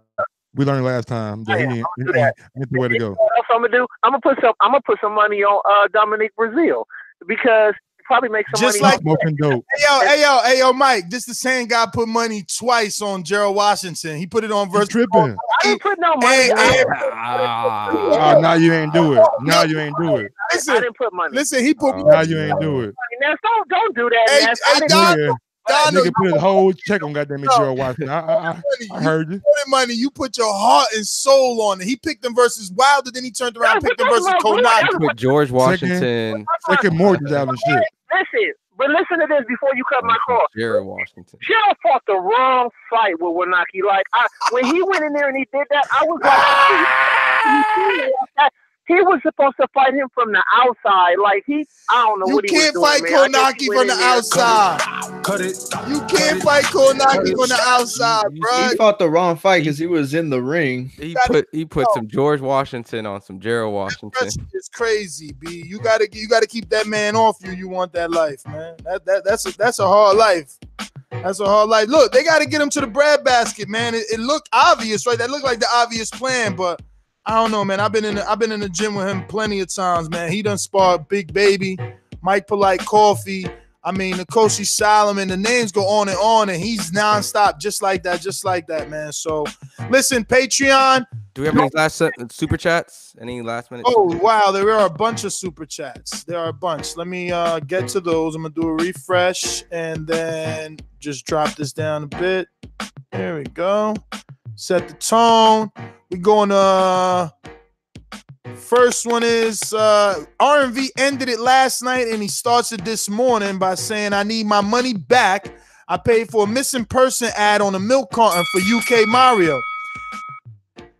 We learned last time that he ain't the way to go. That's what I'm gonna do. I'm gonna put some money on Dominique Brazil because he probably makes some Just money. like smoking dope. Hey yo, Mike. This the same guy put money twice on Gerald Washington. He put it on versus. Tripping. I didn't put no money. Now you ain't do it. Now you ain't do it. Listen, I didn't put money. Listen, he put. Now you ain't do it. Now, don't do that. Yeah. Nigga put his whole check on goddamn Gerald Washington. I heard you. Put money. You put your heart and soul on it. He picked him versus Wilder, then he turned around and picked him versus Konami. Put George Washington. Second mortgage out and shit. Listen to this before you cut my call. Gerald Washington. Gerald fought the wrong fight with Wanaki. Like when he went in there and he did that, I was like, He was supposed to fight him from the outside. Like I don't know what he was doing. You can't fight Konaki from the outside. Cut it. You can't fight Konaki from the outside, bro. He fought the wrong fight because he was in the ring. He put some George Washington on some Gerald Washington. It's crazy, B. You gotta keep that man off you. You want that life, man. That's a hard life. That's a hard life. Look, they got to get him to the breadbasket, man. It looked obvious, right? That looked like the obvious plan, but I don't know, man. I've been in the gym with him plenty of times, man. He done sparred Big Baby, Mike Polite Coffee. I mean, Nkosi Solomon. The names go on, and he's nonstop, just like that, man. So, listen, Patreon. Do we have any last super chats? Any last minute? Oh, wow. There are a bunch of super chats. There are a bunch. Let me get to those. I'm going to do a refresh and then just drop this down a bit. There we go. Set the tone. We going to first one is R&V ended it last night, and he starts it this morning by saying, I need my money back. I paid for a missing person ad on a milk carton for UK Mario.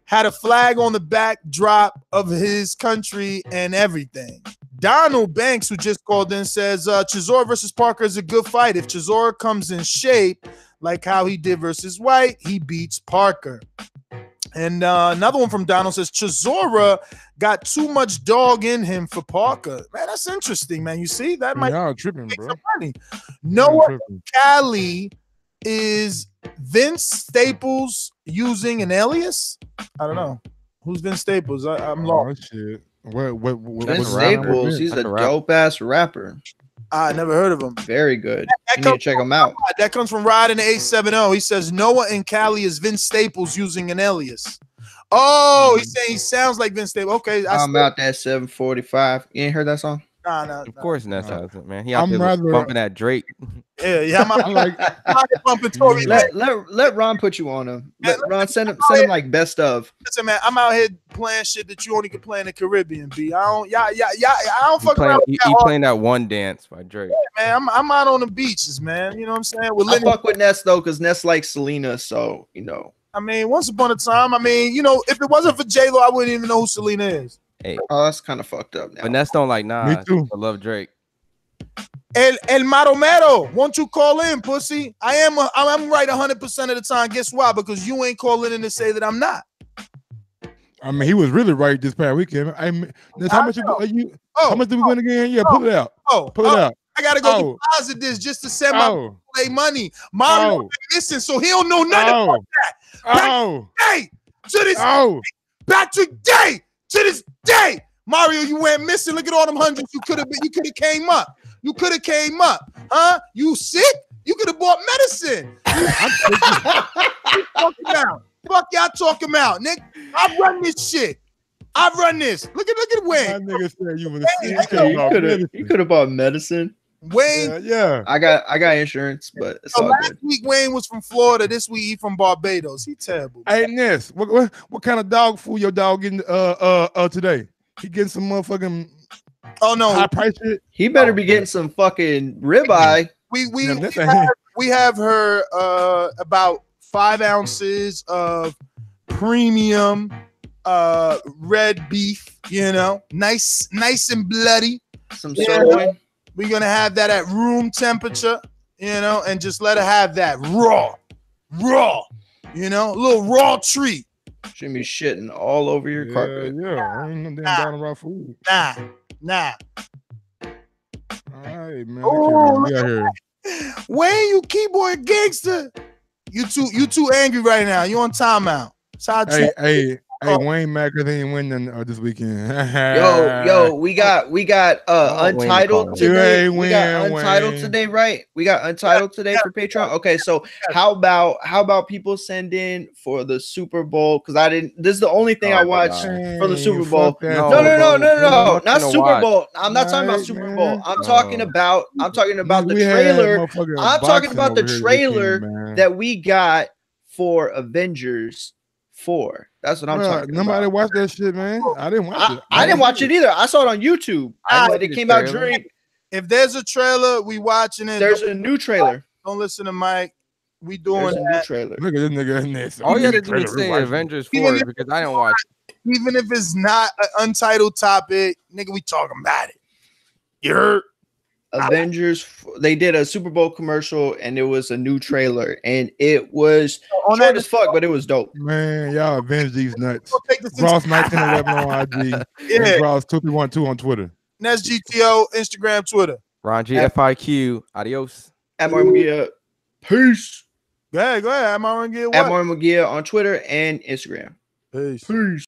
Had a flag on the backdrop of his country and everything. Donald Banks, who just called in, says Chisora versus Parker is a good fight. If Chisora comes in shape, like how he did versus Whyte, he beats Parker. And another one from Donald says Chisora got too much dog in him for Parker. Man, that's interesting, man. You see, that might y'all tripping, bro. Some money. Noah Cali is Vince Staples using an alias? I don't know. Who's Vince Staples? I'm lost. Shit. Vince Staples, he's a dope ass rapper. I never heard of him. Very good. You need to check him out. That comes from Rod in the 870. He says Noah and Cali is Vince Staples using an alias. Oh, he's saying he sounds like Vince Staples. Okay, I'm out that 745. You ain't heard that song? Nah. Of course, Ness has it, man. He out there bumping that Drake. Yeah. I'm like bumping Tory. Let Ron put you on him. Ron send him like best of. Listen, man, I'm out here playing shit that you only can play in the Caribbean. B. I don't fuck around. He playing that one dance by Drake. Yeah, man, I'm out on the beaches, man. You know what I'm saying? I fuck with Ness though, because Ness likes Selena, so you know. I mean, once upon a time, if it wasn't for J-Lo, I wouldn't even know who Selena is. Hey, that's kind of fucked up now. But Ness don't like Nas. Me too. I love Drake. El Maromero, won't you call in, pussy? I'm right 100% of the time. Guess why? Because you ain't calling in to say that I'm not. I mean, he was really right this past weekend. How much did we win again? Yeah, pull it out. Pull it out. I gotta go deposit this just to send my play money. Mario missing, so he don't know nothing about that. Back today to this day, Mario, you went missing. Look at all them hundreds you could have came up. You could have came up, huh? You sick? You could have bought medicine. Fuck y'all talking about, Nick. I run this shit. I run this. Look at Wayne. My nigga said you could have bought medicine. Wayne, yeah. I got insurance, but it's all last good. week Wayne was from Florida. This week he from Barbados. He terrible. Hey, Ness, what kind of dog food your dog getting today? He getting some motherfucking high price shit. He better be getting some fucking ribeye. We have her about 5 ounces of premium red beef. You know, nice and bloody. Some sirloin. We're gonna have that at room temperature, you know, and just let her have that raw, you know, a little raw treat. Should be shitting all over your carpet. Yeah, I ain't no damn down raw food. Nah. All right, man. Oh, Wayne, you keyboard gangster. You too angry right now. You on timeout. Hey, Wayne Macker, they ain't winning this weekend. yo, we got Untitled today. We got Untitled today, right? We got Untitled today for Patreon. Okay, so how about people send in for the Super Bowl? Because this is the only thing I watched for the Super Bowl. No, not Super Bowl. I'm not talking about Super Bowl. I'm talking about the trailer. I'm talking about the trailer that we got for Avengers 4. That's what I'm talking about. Nobody watched that shit, man. I didn't watch it. I didn't watch it either. I saw it on YouTube. It came out during. If there's a trailer, we watching it. There's a new trailer. Don't listen to Mike. We doing a new trailer. Look at this nigga in this. All you had to do is say Avengers 4 because I didn't watch it. Even if it's not an untitled topic, nigga, we talking about it. You heard? Avengers, they did a Super Bowl commercial and it was a new trailer and it was short as fuck, but it was dope. Man, y'all avenge these nuts. Ross 1911 on IG. Yeah. And Ross 2312 on Twitter. That's GTO, Instagram, Twitter. Ron G FIQ. Adios. At Martin McGee. Peace. Go ahead. At Martin McGee. At Martin McGee on Twitter and Instagram. Peace. Peace.